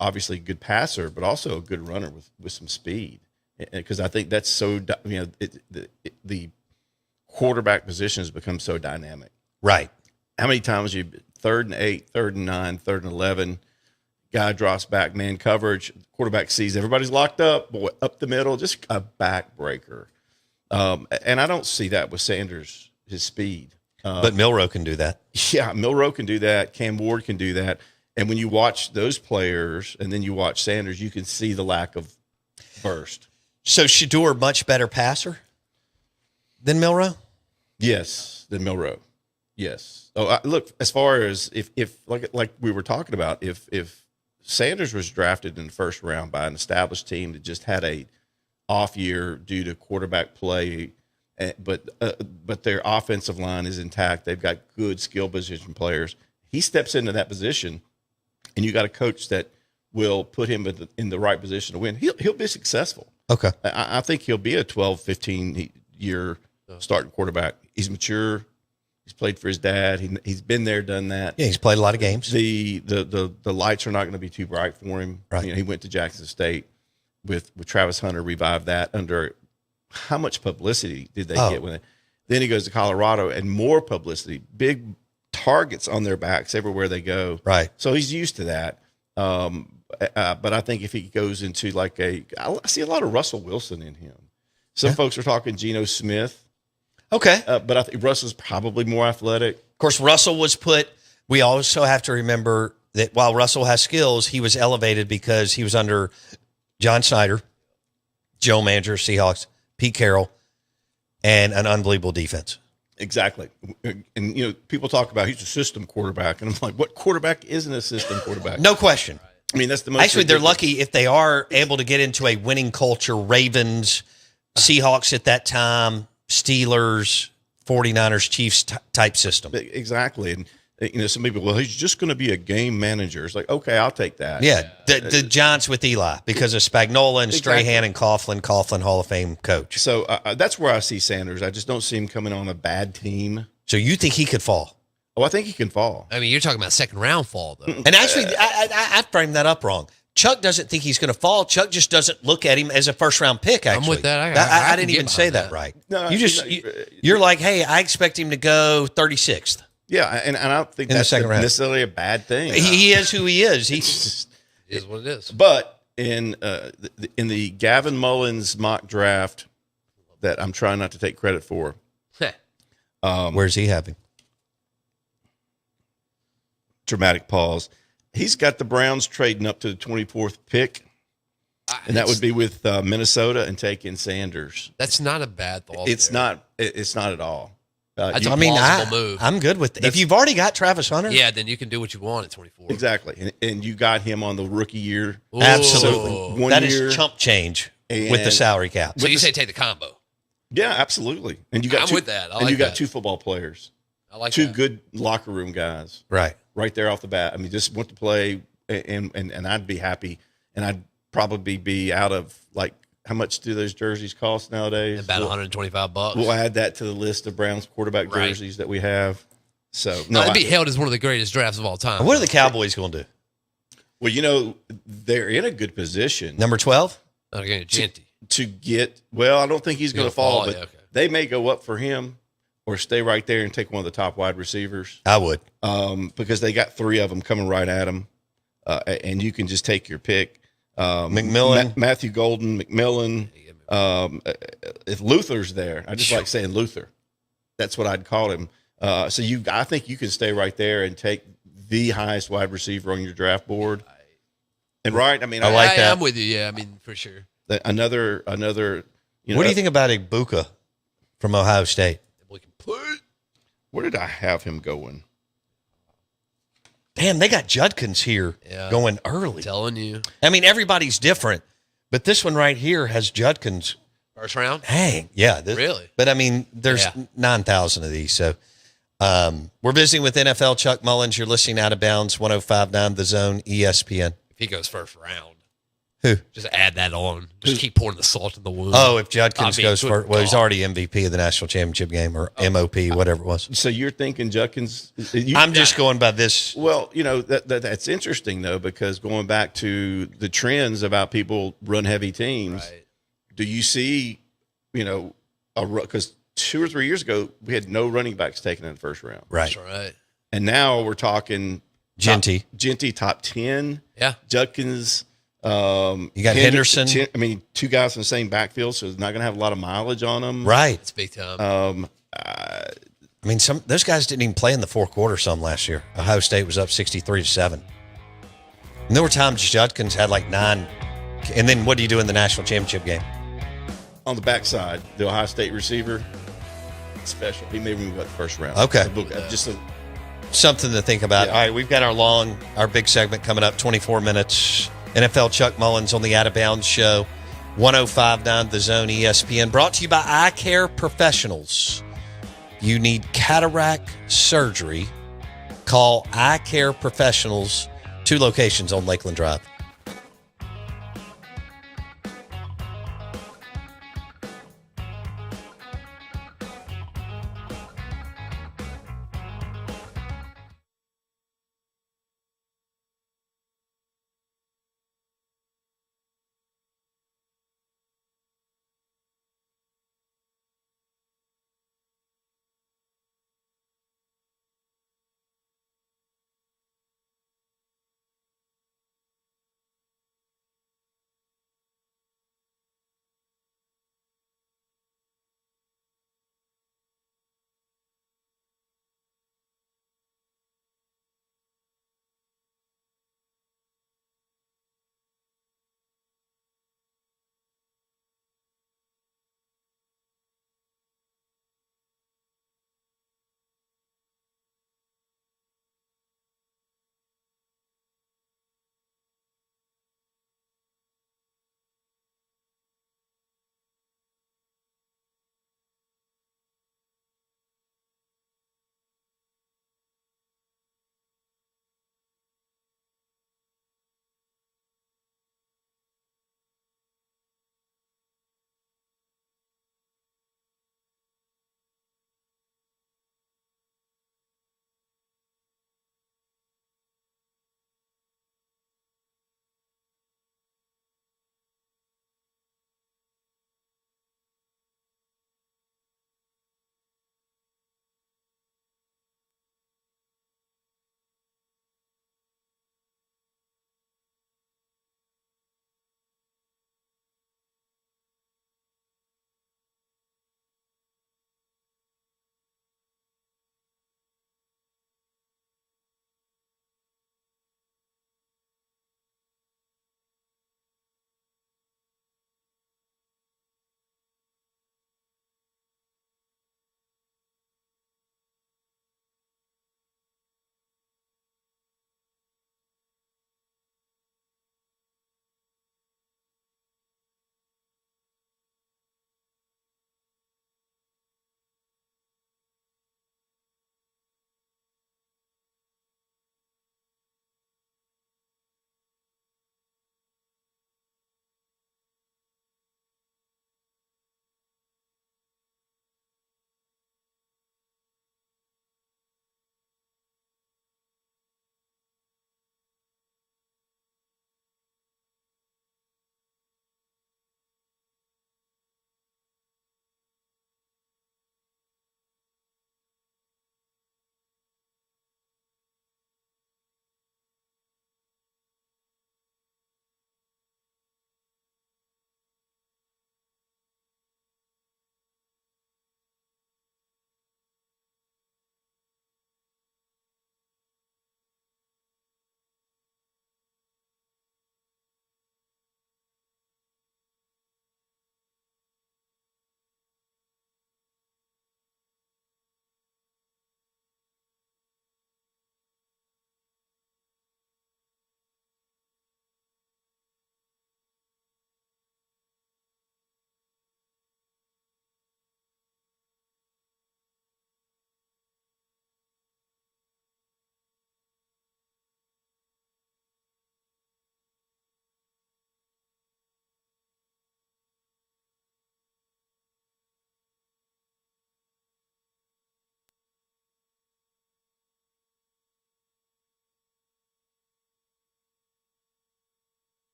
Obviously, good passer, but also a good runner with some speed, because I think that's so. The quarterback position has become so dynamic. right. How many times 3rd and 8, 3rd and 9, 3rd and 11, guy drops back, man coverage, quarterback sees everybody's locked up, boy, up the middle, just a backbreaker. And I don't see that with Sanders, his speed. But Milroe can do that. Yeah, Milroe can do that. Cam Ward can do that. And when you watch those players and then you watch Sanders, you can see the lack of burst. So Shedeur, much better passer than Milroe? Yes, than Milroe. Yes. Oh, look, as far as if like we were talking about, if Sanders was drafted in the first round by an established team that just had a off year due to quarterback play, but their offensive line is intact, they've got good skill position players. He steps into that position, and you got a coach that will put him in the right position to win. He'll be successful. Okay. I think he'll be a 12, 15-year starting quarterback. He's mature. He's played for his dad. He's been there, done that. Yeah, he's played a lot of games. The lights are not going to be too bright for him. Right. He went to Jackson State with Travis Hunter, revived that under how much publicity did they get when then he goes to Colorado and more publicity, big targets on their backs everywhere they go. Right. So he's used to that. But I think if he goes into I see a lot of Russell Wilson in him. Some folks are talking Geno Smith. Okay. But I think Russell's probably more athletic. Of course, Russell was put. We also have to remember that while Russell has skills, he was elevated because he was under John Snyder, Joe Manager, Seahawks, Pete Carroll, and an unbelievable defense. Exactly. And, people talk about he's a system quarterback. And I'm like, what quarterback isn't a system quarterback? No question. I mean, that's the most. Actually, they're ridiculous. lucky if they are able to get into a winning culture. Ravens, Seahawks at that time, Steelers, 49ers, Chiefs type system. Exactly. And, some people, well, he's just going to be a game manager. It's like, okay, I'll take that. Yeah, the Giants with Eli because of Spagnuolo and Exactly. Strahan and Coughlin, Hall of Fame coach. So that's where I see Sanders. I just don't see him coming on a bad team. So you think he could fall? Oh, I think he can fall. I mean, you're talking about second round fall, though. And actually, I framed that up wrong. Chuck doesn't think he's going to fall. Chuck just doesn't look at him as a first round pick. Actually, I'm with that. I can didn't get even say behind that right. No, You're like, hey, I expect him to go 36th. Yeah, and I don't think In the that's second round. necessarily a bad thing. He is who he is. It is what it is. But in the Gavin Mullins mock draft that I'm trying not to take credit for, Where's he having? dramatic pause. He's got the Browns trading up to the 24th pick, and that would be with Minnesota and taking Sanders. That's not a bad thought. It's not. It's not at all. That's You- a plausible move. I'm good with it. If you've already got Travis Hunter, Yeah, then you can do what you want at 24. exactly, and you got him on the rookie year. Ooh. absolutely. So, one That year- is chump change with the And- salary cap. So you say take the combo. Yeah, absolutely. And you got I'm with that. I and like you got that. two football players, I like two that. good locker room guys. Right. Right there off the bat. I mean, just went to play, and I'd be happy, and I'd probably be out of like how much do those jerseys cost nowadays? About $125. We'll add that to the list of Browns quarterback Right. jerseys that we have. So It'd be hailed as one of the greatest drafts of all time. What are the Cowboys going to do? well, they're in a good position Number 12? Okay, Genty. to get. Well, I don't think he's going Gonna to fall, fall, but yeah, okay. they may go up for him or stay right there and take one of the top wide receivers. I would. Because they got three of them coming right at him, and you can just take your pick. McMillan. Matthew Golden, McMillan. If Luther's there, I just like saying Luther. That's what I'd call him. So I think you can stay right there and take the highest wide receiver on your draft board. And I mean, I like that. I'm with you. Yeah, I mean, for sure. another. What do you think about Ibuka from Ohio State? We can put. Where did I have him going? Damn, they got Judkins here Yeah. going early. Telling you. I mean, everybody's different, but this one right here has Judkins. First round? Dang, yeah. Really? But I mean, there's Yeah. 9,000 of these. So we're visiting with NFL Chuck Mullins. You're listening Out of Bounds, 105.9 The Zone, ESPN. If he goes first round, Who? just add that on. Just keep pouring the salt in the wound. Oh, if Judkins I mean, goes good first. Well, he's God. already MVP of the national championship game or MOP, whatever it was. So you're thinking Judkins? I'm just going by this. Well, that's interesting though, because going back to the trends about people run heavy teams, Right. do you see, because 2 or 3 years ago we had no running backs taken in the first round, Right. That's right. and now we're talking Genty. top 10, Yeah. Judkins. You got Henderson. I mean, two guys in the same backfield, so it's not going to have a lot of mileage on them. Right. It's big time. I mean, those guys didn't even play in the fourth quarter some last year. Ohio State was up 63-7. And there were times Judkins had like 9. And then what do you do in the national championship game? On the backside, the Ohio State receiver, special. He may move up the first round. Okay. Just a, Something to think about. Yeah. All right, we've got our big segment coming up, 24 minutes. NFL Chuck Mullins on the Out of Bounds Show, 105.9 The Zone ESPN. Brought to you by Eye Care Professionals. You need cataract surgery. Call Eye Care Professionals, 2 locations on Lakeland Drive.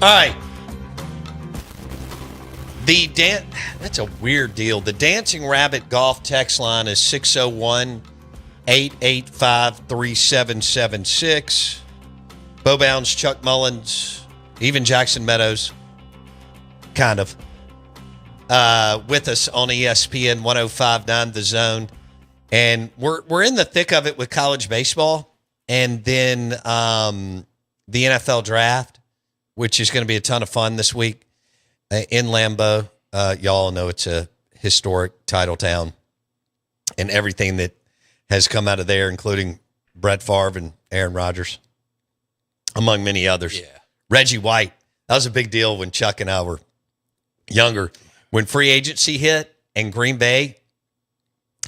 right. That's a weird deal. The Dancing Rabbit Golf text line is 601-885-3776. Bo Bounds, Chuck Mullins, even Jackson Meadows, kind of, with us on ESPN 105.9 The Zone. And we're in the thick of it with college baseball and then the NFL draft, which is going to be a ton of fun this week in Lambeau. Y'all know it's a historic title town and everything that has come out of there, including Brett Favre and Aaron Rodgers, among many others. Yeah. Reggie White. That was a big deal when Chuck and I were younger. When free agency hit and Green Bay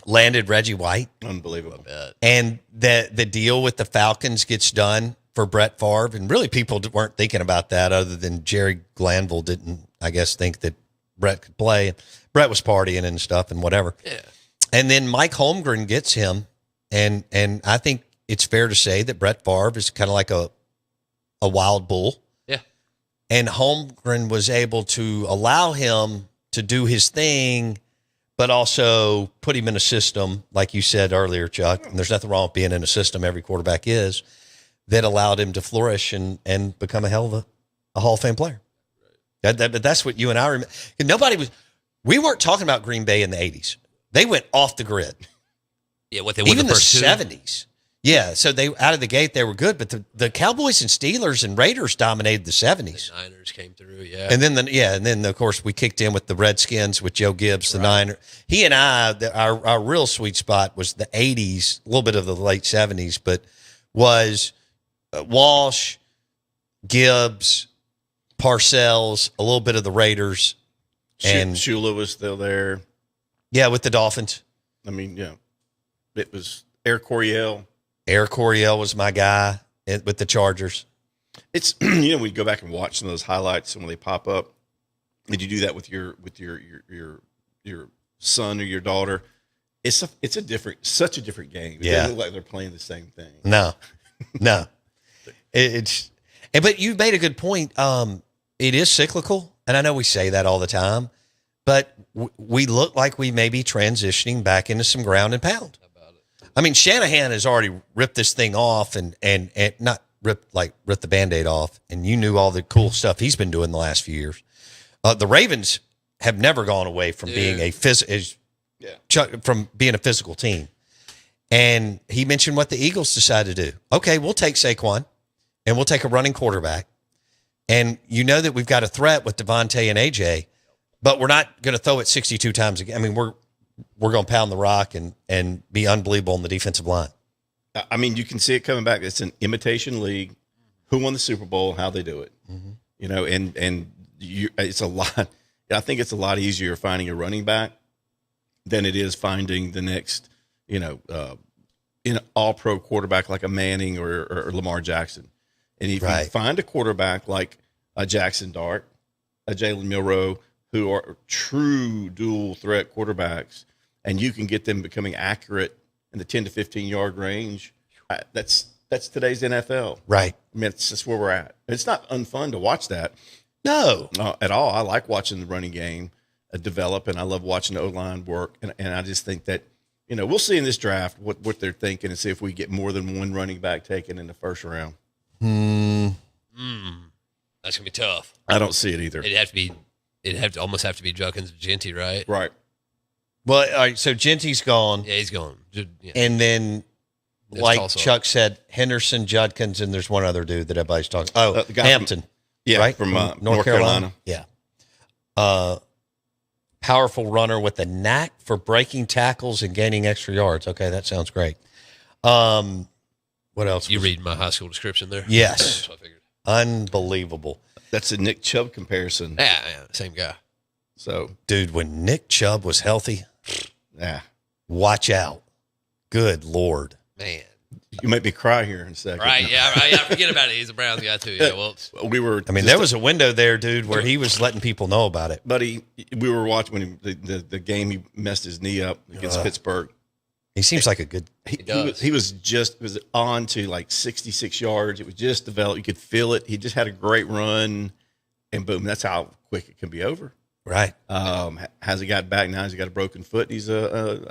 landed Reggie White. Unbelievable. And the deal with the Falcons gets done for Brett Favre. And really people weren't thinking about that other than Jerry Glanville didn't, I guess, think that Brett could play. Brett was partying and stuff and whatever. Yeah. And then Mike Holmgren gets him. And I think it's fair to say that Brett Favre is kind of like a wild bull. Yeah. And Holmgren was able to allow him to do his thing, but also put him in a system, like you said earlier, Chuck. And there's nothing wrong with being in a system. Every quarterback is, that allowed him to flourish and become a hell of a Hall of Fame player. But that's what you and I remember. We weren't talking about Green Bay in the 80s. They went off the grid. Yeah, what they won Even the the first 70s. Yeah, so they out of the gate they were good, but the Cowboys and Steelers and Raiders dominated the 70s. The Niners came through, yeah. And then of course we kicked in with the Redskins with Joe Gibbs, the Niner. He and I, our real sweet spot was the 80s, a little bit of the late 70s, but was Walsh, Gibbs, Parcells, a little bit of the Raiders, and Shula was still there. Yeah, with the Dolphins. I mean, yeah, it was Eric Coryell. Eric Coryell was my guy with the Chargers. It's when you go back and watch some of those highlights and when they pop up, and you do that with your son or your daughter, it's such a different game. It doesn't look like they're playing the same thing. No. But you made a good point. It is cyclical, and I know we say that all the time, but we look like we may be transitioning back into some ground and pound. I mean, Shanahan has already ripped this thing off and not ripped the Band-Aid off, and you knew all the cool stuff he's been doing the last few years. The Ravens have never gone away from being from being a physical team. And he mentioned what the Eagles decided to do. Okay, we'll take Saquon, and we'll take a running quarterback. And you know that we've got a threat with Devontae and AJ, but we're not going to throw it 62 times again. I mean, we're going to pound the rock and be unbelievable on the defensive line. I mean, you can see it coming back. It's an imitation league. Who won the Super Bowl? How they do it? Mm-hmm. It's a lot. I think it's a lot easier finding a running back than it is finding the next, an all-pro quarterback like a Manning or Lamar Jackson. And if you find a quarterback like a Jackson Dart, a Jalen Milroe, who are true dual threat quarterbacks, and you can get them becoming accurate in the 10 to 15 yard range, that's today's NFL. Right. I mean, that's where we're at. It's not unfun to watch that. No, at all. I like watching the running game develop, and I love watching the O-line work. And I just think that, we'll see in this draft what they're thinking and see if we get more than one running back taken in the first round. That's going to be tough. I don't see it either. It'd almost have to be Judkins and Genty, right? Right. Well, all right, so Genty's gone. Yeah, he's gone. Yeah. And then, There's Chuck said, Henderson, Judkins, and there's one other dude that everybody's talking about. the guy Hampton. From North Carolina. Yeah. Powerful runner with a knack for breaking tackles and gaining extra yards. Okay, that sounds great. What else? You read my high school description there? Yes. That's what I figured. Unbelievable. That's a Nick Chubb comparison. Yeah, same guy. So, dude, when Nick Chubb was healthy, watch out. Good Lord. Man. You make me cry here in a second. Right, yeah, I forget about it. He's a Browns guy, too. Yeah, well, there was a window there, dude, where he was letting people know about it. But we were watching when the game he messed his knee up against Pittsburgh. He seems like a good. He was on to like 66 yards. It was just developed. You could feel it. He just had a great run. and boom, that's how quick it can be over. Right. Has he got back now? He's got a broken foot. He's a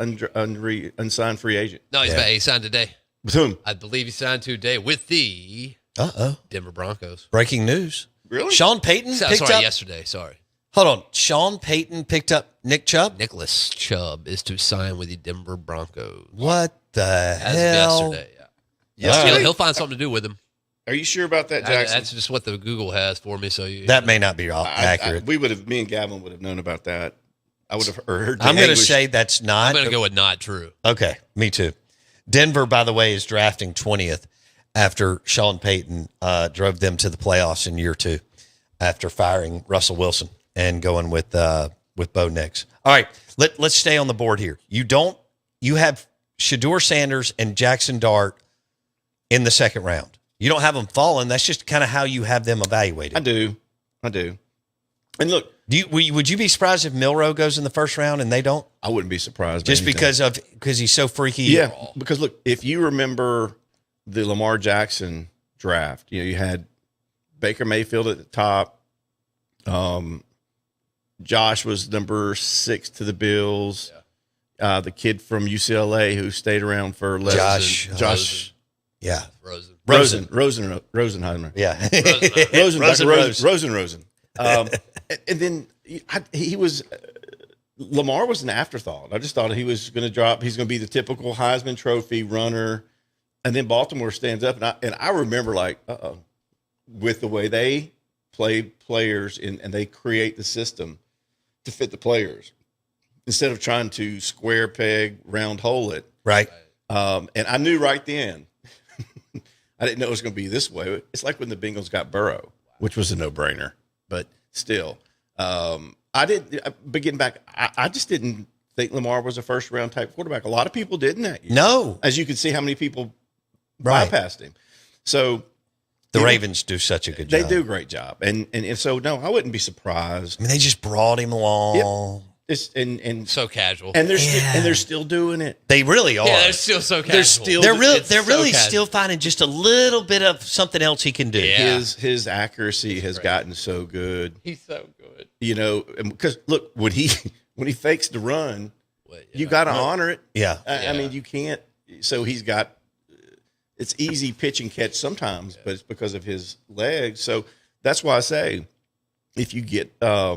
unsigned free agent. No, he signed today. With whom? I believe he signed today with the Denver Broncos. Breaking news. Really? Sean Payton picked up. Yesterday. Sorry. Hold on. Sean Payton picked up Nick Chubb? Nicholas Chubb is to sign with the Denver Broncos. What the As hell? of yesterday, yeah. Really? He'll find something to do with him. Are you sure about that, Jackson? That's just what the Google has for me. So That may not be accurate. Me and Gavin would have known about that. I would have heard. I'm going to say that's not. I'm going to go with not true. Okay, me too. Denver, by the way, is drafting 20th after Sean Payton drove them to the playoffs in year 2 after firing Russell Wilson and going with Bo Nix. All right, let's stay on the board here. You have Shedeur Sanders and Jackson Dart in the second round. You don't have them falling. That's just kind of how you have them evaluated. I do. And look, would you be surprised if Milroe goes in the first round and they don't? I wouldn't be surprised. Just because he's so freaky. Yeah, because look, if you remember the Lamar Jackson draft, you had Baker Mayfield at the top. Josh was number 6 to the Bills. The kid from UCLA who stayed around for Josh. Yeah. Rosenheimer. Yeah. Rosen. And then he was Lamar was an afterthought. I just thought he was going to drop. He's going to be the typical Heisman Trophy runner. And then Baltimore stands up. And I remember with the way they play players and they create the system to fit the players instead of trying to square peg, round hole it. Right. And I knew right then, I didn't know it was going to be this way. It's like when the Bengals got Burrow, which was a no-brainer, but still, getting back, I just didn't think Lamar was a first-round type quarterback. A lot of people didn't that year. No. As you can see how many people bypassed him. So the Ravens do such a good job. They do a great job. And so, no, I wouldn't be surprised. I mean, they just brought him along. Yep. And so casual, and they're still doing it. They really are. Yeah, they're still so casual. They're really still finding just a little bit of something else he can do. Yeah. His accuracy has gotten so good. He's so good. Because look, when he fakes the run, you got to honor it. Yeah. I mean, you can't. So he's got. It's easy pitch and catch sometimes, but it's because of his legs. So that's why I say, if you get a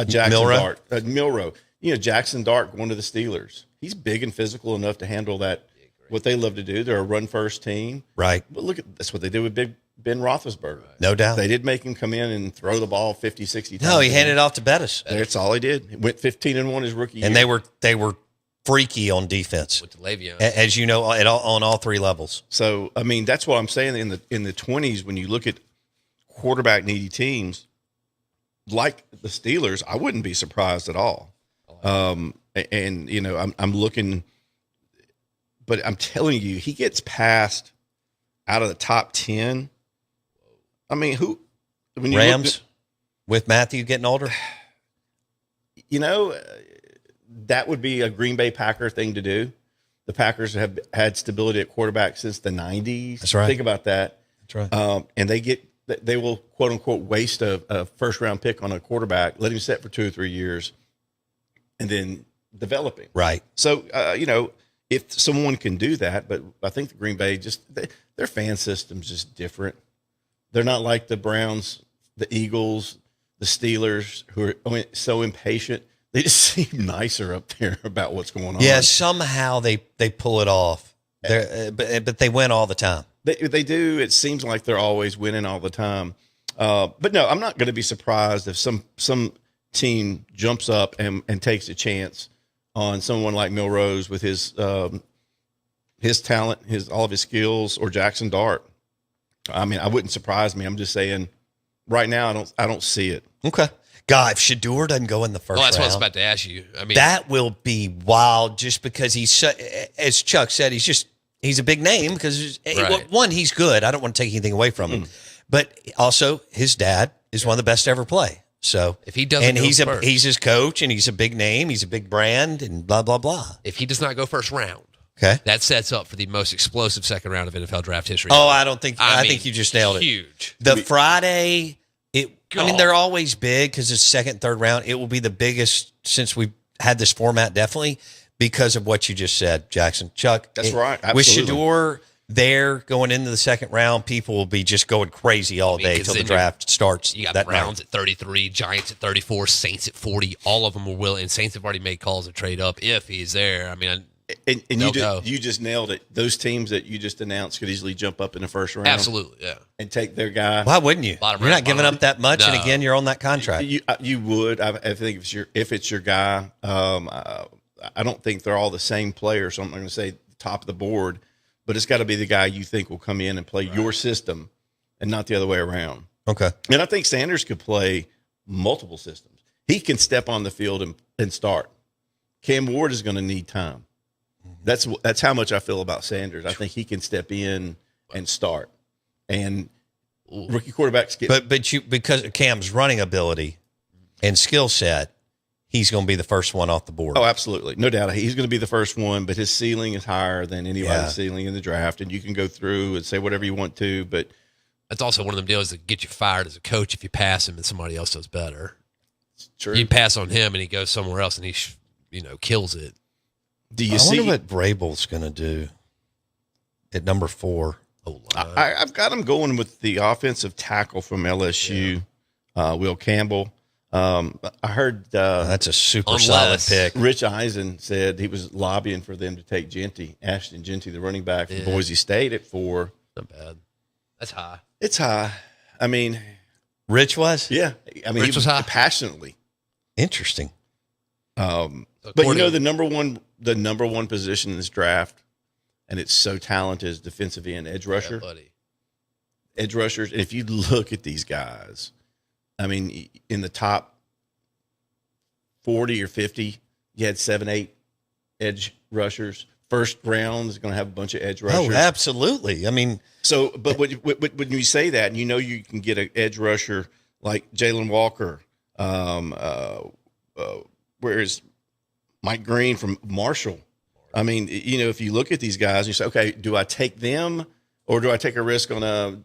Jackson Dart, Milroe. Jackson Dart going to the Steelers. He's big and physical enough to handle that. What they love to do, they're a run-first team, right? But that's what they did with Ben Roethlisberger. No doubt. They did make him come in and throw the ball 50, 60 times. No, he handed it off to Bettis. That's all he did. He went 15-1 his rookie year. And they were freaky on defense, with Le'Veon, as you know, on all 3 levels. So I mean, that's what I'm saying. In the 20s, when you look at quarterback needy teams like the Steelers, I wouldn't be surprised at all. I'm looking, but I'm telling you, he gets passed out of the top 10. I mean, when you Rams with Matthew getting older, that would be a Green Bay Packer thing to do. The Packers have had stability at quarterback since the 90s. That's right. Think about that. That's right. And they will, quote unquote, waste a first round pick on a quarterback, let him sit for 2 or 3 years, and then develop him. Right. So, if someone can do that, but I think the Green Bay their fan system's just different. They're not like the Browns, the Eagles, the Steelers, who are so impatient. They just seem nicer up there about what's going on. Yeah, somehow they pull it off. But they win all the time. They do. It seems like they're always winning all the time. But no, I'm not going to be surprised if some team jumps up and takes a chance on someone like Milrose with his talent, all of his skills, or Jackson Dart. I mean, I wouldn't surprise me. I'm just saying, right now, I don't see it. Okay. God, if Shedeur doesn't go in the first round. That's what I was about to ask you. I mean, that will be wild just because he's, as Chuck said, he's a big name because, one, he's good. I don't want to take anything away from him. But also, his dad is one of the best to ever play. So if he doesn't, and he's his coach, and he's a big name, he's a big brand, and blah blah blah. If he does not go first round, okay, that sets up for the most explosive second round of NFL draft history. Oh, I think you just nailed it. Huge. The Friday, I mean, they're always big because it's second, third round. It will be the biggest since we've had this format, definitely, because of what you just said, Jackson. Chuck. That's right. With Absolutely. Shador there going into the second round, people will be just going crazy all day until the draft starts. You got that Browns night. at 33, Giants at 34, Saints at 40. All of them are willing, and Saints have already made calls to trade up if he's there. I mean, And they'll go. you just nailed it. Those teams that you just announced could easily jump up in the first round. absolutely, yeah. And take their guy. Why wouldn't you? Bottom You're round, not giving bottom. up that much, and No. again, you're on that contract. You would. I think if it's your guy. I don't think they're all the same player, so I'm not going to say top of the board, but it's got to be the guy you think will come in and play your system, and not the other way around. Okay. And I think Sanders could play multiple systems. He can step on the field and start. Cam Ward is going to need time. That's how much I feel about Sanders. I think he can step in and start. And rookie quarterbacks get But because of Cam's running ability and skill set, he's going to be the first one off the board. Oh, absolutely. No doubt. He's going to be the first one, but his ceiling is higher than anybody's Yeah. ceiling in the draft. And you can go through and say whatever you want to, but That's also one of them deals that get you fired as a coach if you pass him and somebody else does better. it's true. You pass on him and he goes somewhere else and he, kills it. Do you I see? wonder what Vrabel's going to do at number 4. Oh, I've got him going with the offensive tackle from LSU, Will Campbell. I heard That's a super Unless- solid pick. Rich Eisen said he was lobbying for them to take Ashton Genty, the running back from Boise State at 4. not bad. That's high. It's high. I mean, Rich was? yeah. I mean, Rich was high. passionately. Interesting. But you According- know the number one position in this draft, and it's so talented, is defensive end, edge rusher. Yeah, buddy. Edge rushers. And if you look at these guys, I mean, in the top 40 or 50, you had 7, 8 edge rushers. First round is going to have a bunch of edge rushers. Oh, absolutely. I mean, So, but when you say that, and you know you can get an edge rusher like Jalen Walker, whereas Mike Green from Marshall. I mean, if you look at these guys, you say, okay, do I take them or do I take a risk on a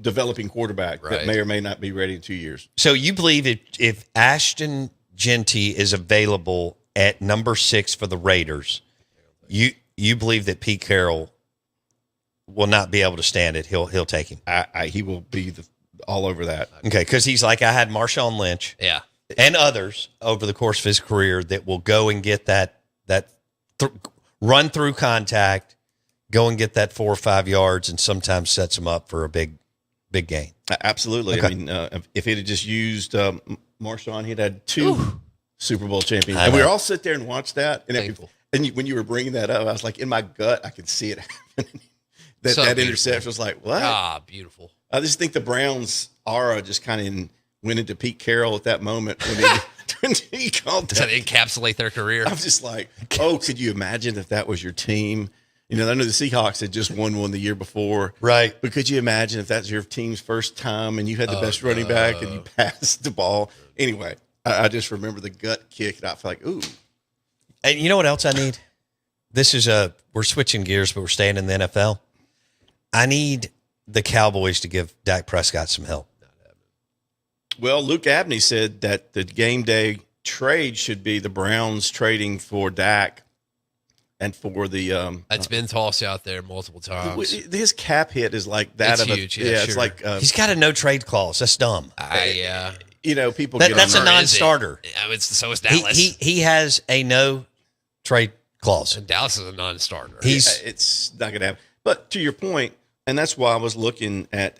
developing quarterback that Right. may or may not be ready in 2 years? so you believe if Ashton Genty is available at number 6 for the Raiders, you believe that Pete Carroll will not be able to stand it. He'll take him. He will be all over that. Okay, because he's like, I had Marshawn Lynch Yeah. and others over the course of his career that will go and get that run through contact, go and get that 4 or 5 yards, and sometimes sets him up for a big gain. Absolutely. Okay. I mean, if he'd have just used Marshawn, he'd had 2 Super Bowl champions. I And we know. were all sit there and watch that. And, Thankful. when you were bringing that up, I was like, in my gut, I could see it happening. that So beautiful. interception was like, what? Ah, beautiful. I just think the Browns' aura just kind of went into Pete Carroll at that moment when he called Does that that. encapsulate their career? I'm just like, oh, could you imagine if that was your team? I know the Seahawks had just won one the year before. Right. But could you imagine if that's your team's first time and you had the best running back and you passed the ball? Anyway, I just remember the gut kick and I feel like, ooh. And you know what else I need? We're switching gears, but we're staying in the NFL. I need the Cowboys to give Dak Prescott some help. Well, Luke Abney said that the game day trade should be the Browns trading for Dak and for the That's been tossed out there multiple times. his cap hit is like that It's of huge, a yeah, it's sure. like He's got a no trade clause. That's dumb. people That- get that's on a there. non-starter. So is He, Dallas. he has a no trade clause. and Dallas is a non-starter. It's not going to happen. But to your point, and that's why I was looking at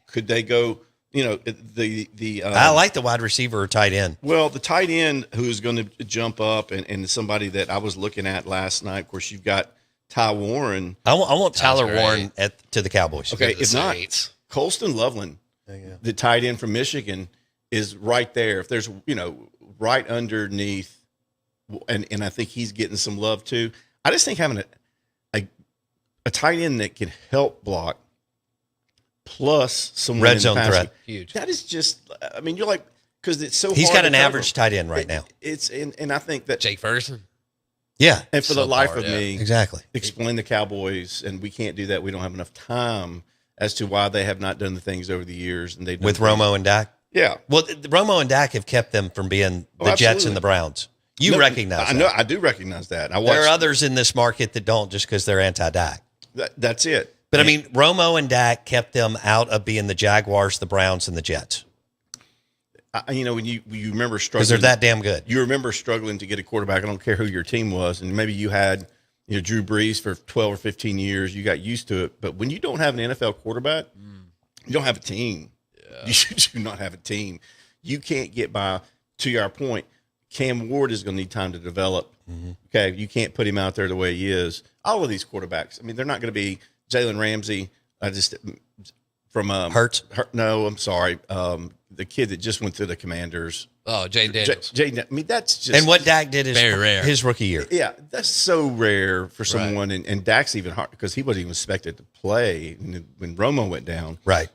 could they go? I like the wide receiver or tight end. Well, the tight end who's going to jump up and somebody that I was looking at last night. Of course, you've got Ty Warren. I want Tyler great. Warren to the Cowboys. Okay, the if not, Saints. Colston Loveland, the tight end from Michigan, is right there. If there's right underneath, and I think he's getting some love too. I just think having a tight end that can help block, plus someone Red in the zone passing, threat. Huge. That is just. I mean, you're like because it's so. He's hard got to an cover. average tight end right now. It's and I think that Jake Ferguson. Yeah, and for so the life hard, of yeah. me, exactly. explain the Cowboys, and we can't do that. We don't have enough time. as to why they have not done the things over the years. And they've done With things. Romo and Dak? Yeah. Well, Romo and Dak have kept them from being the Jets absolutely. and the Browns. You No, recognize I that. know. I do recognize that. I There are watched, others in this market that don't just because they're anti-Dak. that's it. But, I mean, Romo and Dak kept them out of being the Jaguars, the Browns, and the Jets When you remember struggling. because they're that damn good. You remember struggling to get a quarterback. I don't care who your team was. And maybe you had Drew Brees for 12 or 15 years. You got used to it. But when you don't have an NFL quarterback, you don't have a team. Yeah. You do not have a team. You can't get by. To our point, Cam Ward is going to need time to develop. Mm-hmm. Okay, you can't put him out there the way he is. All of these quarterbacks, I mean, they're not going to be Jalen Ramsey. From Hurts. No, I'm sorry. The kid that just went to the Commanders. Oh, Jay Daniels. I mean, that's just And what Dak did is very rare. his rookie year. Yeah, that's so rare for someone. And Dak's even hard because he wasn't even expected to play when Romo went down. Right.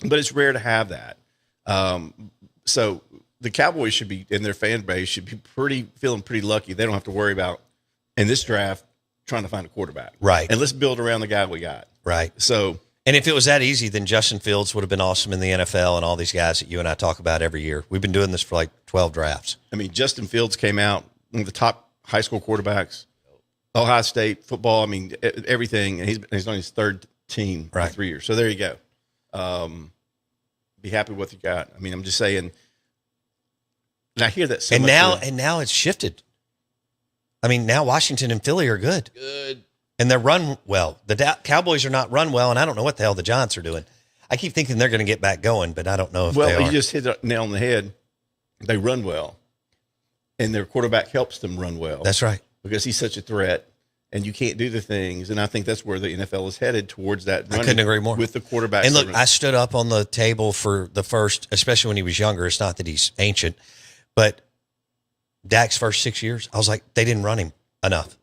But it's rare to have that. So the Cowboys should be, and their fan base should be feeling pretty lucky. They don't have to worry about, in this draft, trying to find a quarterback. Right. And let's build around the guy we got. Right. So, and if it was that easy, then Justin Fields would have been awesome in the NFL and all these guys that you and I talk about every year. We've been doing this for like 12 drafts. I mean, Justin Fields came out, one of the top high school quarterbacks, Ohio State football. I mean, everything. And he's on his third team for 3 years. So there you go. Be happy with what you got. I mean, I'm just saying. And I hear that so and much. now it's shifted. I mean, now Washington and Philly are good. Good. And they're run well. The Cowboys are not run well, and I don't know what the hell the Giants are doing. I keep thinking they're going to get back going, but I don't know if they are. You just hit a nail on the head. They run well, and their quarterback helps them run well. That's right. Because he's such a threat, and you can't do the things. And I think that's where the NFL is headed towards that. I couldn't agree more. With the quarterback. And look, I stood up on the table for the first, especially when he was younger. It's not that he's ancient, but Dak's first 6 years, I was like, they didn't run him enough.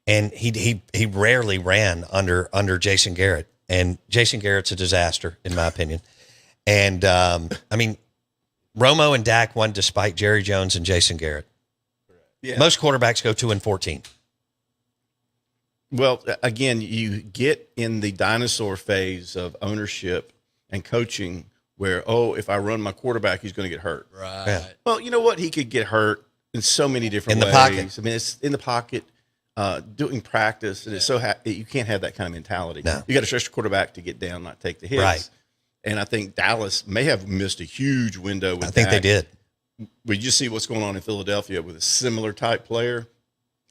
And he rarely ran under Jason Garrett. And Jason Garrett's a disaster, in my opinion. And, I mean, Romo and Dak won despite Jerry Jones and Jason Garrett. Yeah. Most quarterbacks go 2-14. Well, again, you get in the dinosaur phase of ownership and coaching where, if I run my quarterback, he's going to get hurt. Right. Yeah. Well, you know what? He could get hurt in so many different ways. In the pocket. I mean, it's in the pocket. Doing practice, and it's you can't have that kind of mentality. No. You got to stretch the quarterback to get down, not take the hits. Right. And I think Dallas may have missed a huge window with I think they did. We just see what's going on in Philadelphia with a similar type player.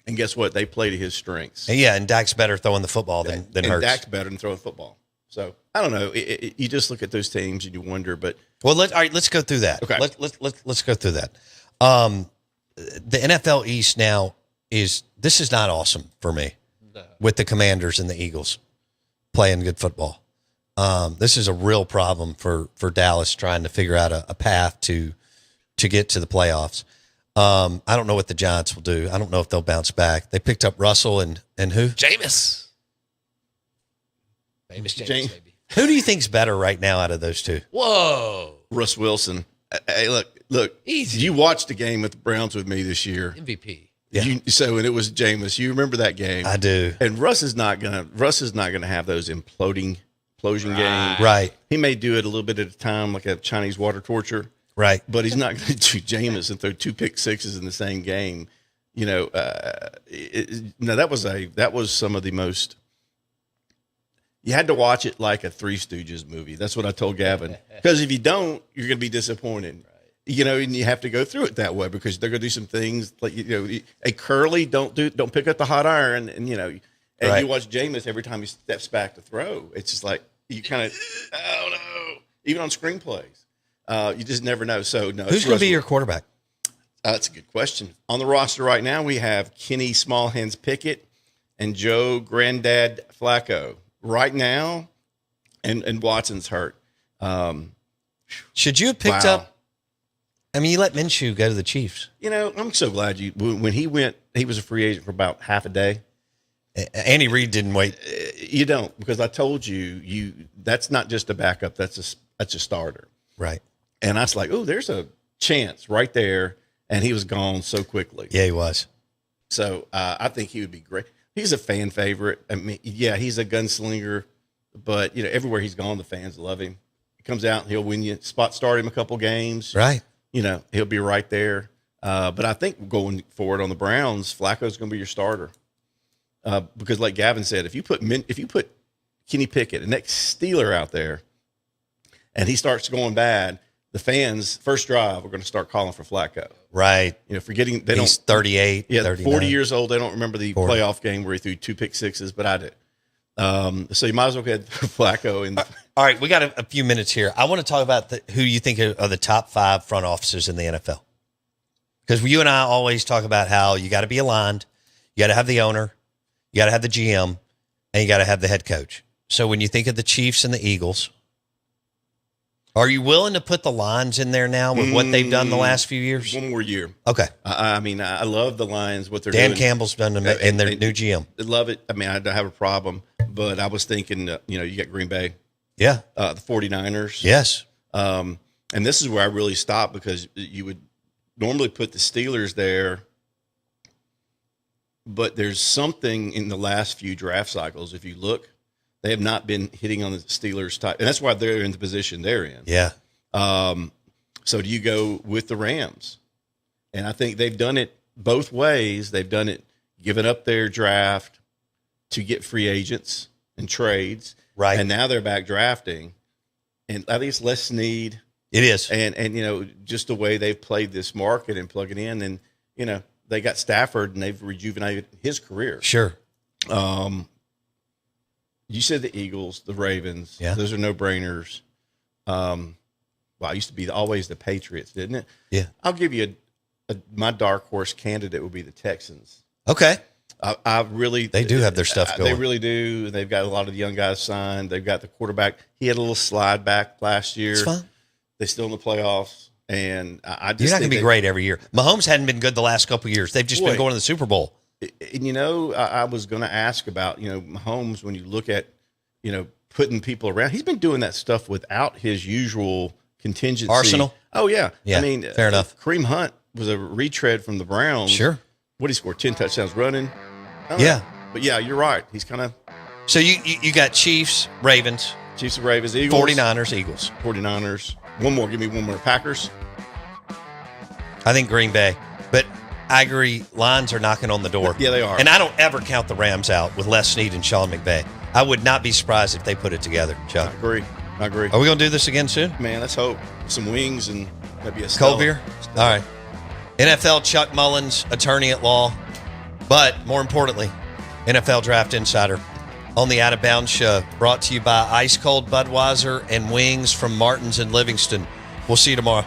And guess what? They play to his strengths. And and Dak's better throwing the football than and Hurts. Dak's better than throwing football. So I don't know. You just look at those teams and you wonder. But well, let's go through that. Okay. Let's go through that. The NFL East now this is not awesome for me with the Commanders and the Eagles playing good football. This is a real problem for Dallas trying to figure out a path to get to the playoffs. I don't know what the Giants will do. I don't know if they'll bounce back. They picked up Russell and who? Jameis. Famous Jameis, baby. Who do you think's better right now out of those two? Whoa. Russ Wilson. Hey, look. Easy. You watched the game with the Browns with me this year. MVP. Yeah. And it was Jameis. You remember that game? I do. And Russ is not gonna have those implosion games. Right. He may do it a little bit at a time, like a Chinese water torture. Right. But he's not going to do Jameis and throw 2 pick sixes in the same game. That was some of the most. You had to watch it like a Three Stooges movie. That's what I told Gavin. Because if you don't, you're going to be disappointed. Right. And you have to go through it that way because they're going to do some things like a curly don't pick up the hot iron and right. You watch Jameis every time he steps back to throw. It's just like you kind of oh no, even on screenplays. You just never know. So no, who's going to be your quarterback? That's a good question. On the roster right now, we have Kenny Smallhands Pickett and Joe Granddad Flacco. Right now, and Watson's hurt. Should you have picked up? I mean, you let Minshew go to the Chiefs. I'm so glad when he went, he was a free agent for about half a day. Andy Reid didn't wait. You don't, because I told you that's not just a backup. That's a starter. Right. And I was like, there's a chance right there. And he was gone so quickly. Yeah, he was. So I think he would be great. He's a fan favorite. I mean, yeah, he's a gunslinger, but everywhere he's gone, the fans love him. He comes out and he'll win you start him a couple games. Right. He'll be right there. But I think going forward on the Browns, Flacco's going to be your starter. Because like Gavin said, if you put Kenny Pickett, the next Steeler out there, and he starts going bad, the fans first drive are going to start calling for Flacco. Right. Forgetting he's 38. Yeah, 39. 40 years old. They don't remember the playoff game where he threw 2 pick sixes, but I did. So you might as well get Flacco in. All right, we got a few minutes here. I want to talk about who you think are the top 5 front officers in the NFL. Because you and I always talk about how you got to be aligned, you got to have the owner, you got to have the GM, and you got to have the head coach. So when you think of the Chiefs and the Eagles, are you willing to put the Lions in there now with what they've done the last few years? One more year. Okay. I mean, I love the Lions, what they're doing. Dan Campbell's done them in their new GM. I love it. I mean, I don't have a problem, but I was thinking, you got Green Bay. Yeah. The 49ers. Yes. And this is where I really stopped because you would normally put the Steelers there, but there's something in the last few draft cycles, if you look, they have not been hitting on the Steelers type, and that's why they're in the position they're in. Yeah. So do you go with the Rams? And I think they've done it both ways. They've done it giving up their draft to get free agents and trades. Right. And now they're back drafting. And I think it's less need. It is. And just the way they've played this market and plug it in. And, they got Stafford and they've rejuvenated his career. Sure. You said the Eagles, the Ravens. Yeah. Those are no-brainers. It used to be always the Patriots, didn't it? Yeah. I'll give you my dark horse candidate would be the Texans. Okay. They do have their stuff going. They really do. They've got a lot of the young guys signed. They've got the quarterback. He had a little slide back last year. It's fine. They're still in the playoffs. And I just You're not going think to be great every year. Mahomes hadn't been good the last couple of years. They've just been going to the Super Bowl. And, I was going to ask about, Mahomes, when you look at, putting people around, he's been doing that stuff without his usual contingency. Arsenal? Oh, yeah. Yeah, I mean, fair enough. Kareem Hunt was a retread from the Browns. Sure. What did he score? 10 touchdowns running? Yeah. But, yeah, you're right. He's kind of. So you got Chiefs, Ravens. Chiefs and Ravens, Eagles. 49ers, Eagles. 49ers. One more. Give me one more. Packers. I think Green Bay. But I agree, Lions are knocking on the door. Yeah, they are. And I don't ever count the Rams out with Les Snead and Sean McVay. I would not be surprised if they put it together, Chuck. I agree. Are we going to do this again soon? Man, let's hope. Some wings and maybe a Cold beer? All right. NFL Chuck Mullins, attorney at law. But more importantly, NFL Draft Insider on the Out of Bounds Show, brought to you by Ice Cold Budweiser and wings from Martin's in Livingston. We'll see you tomorrow.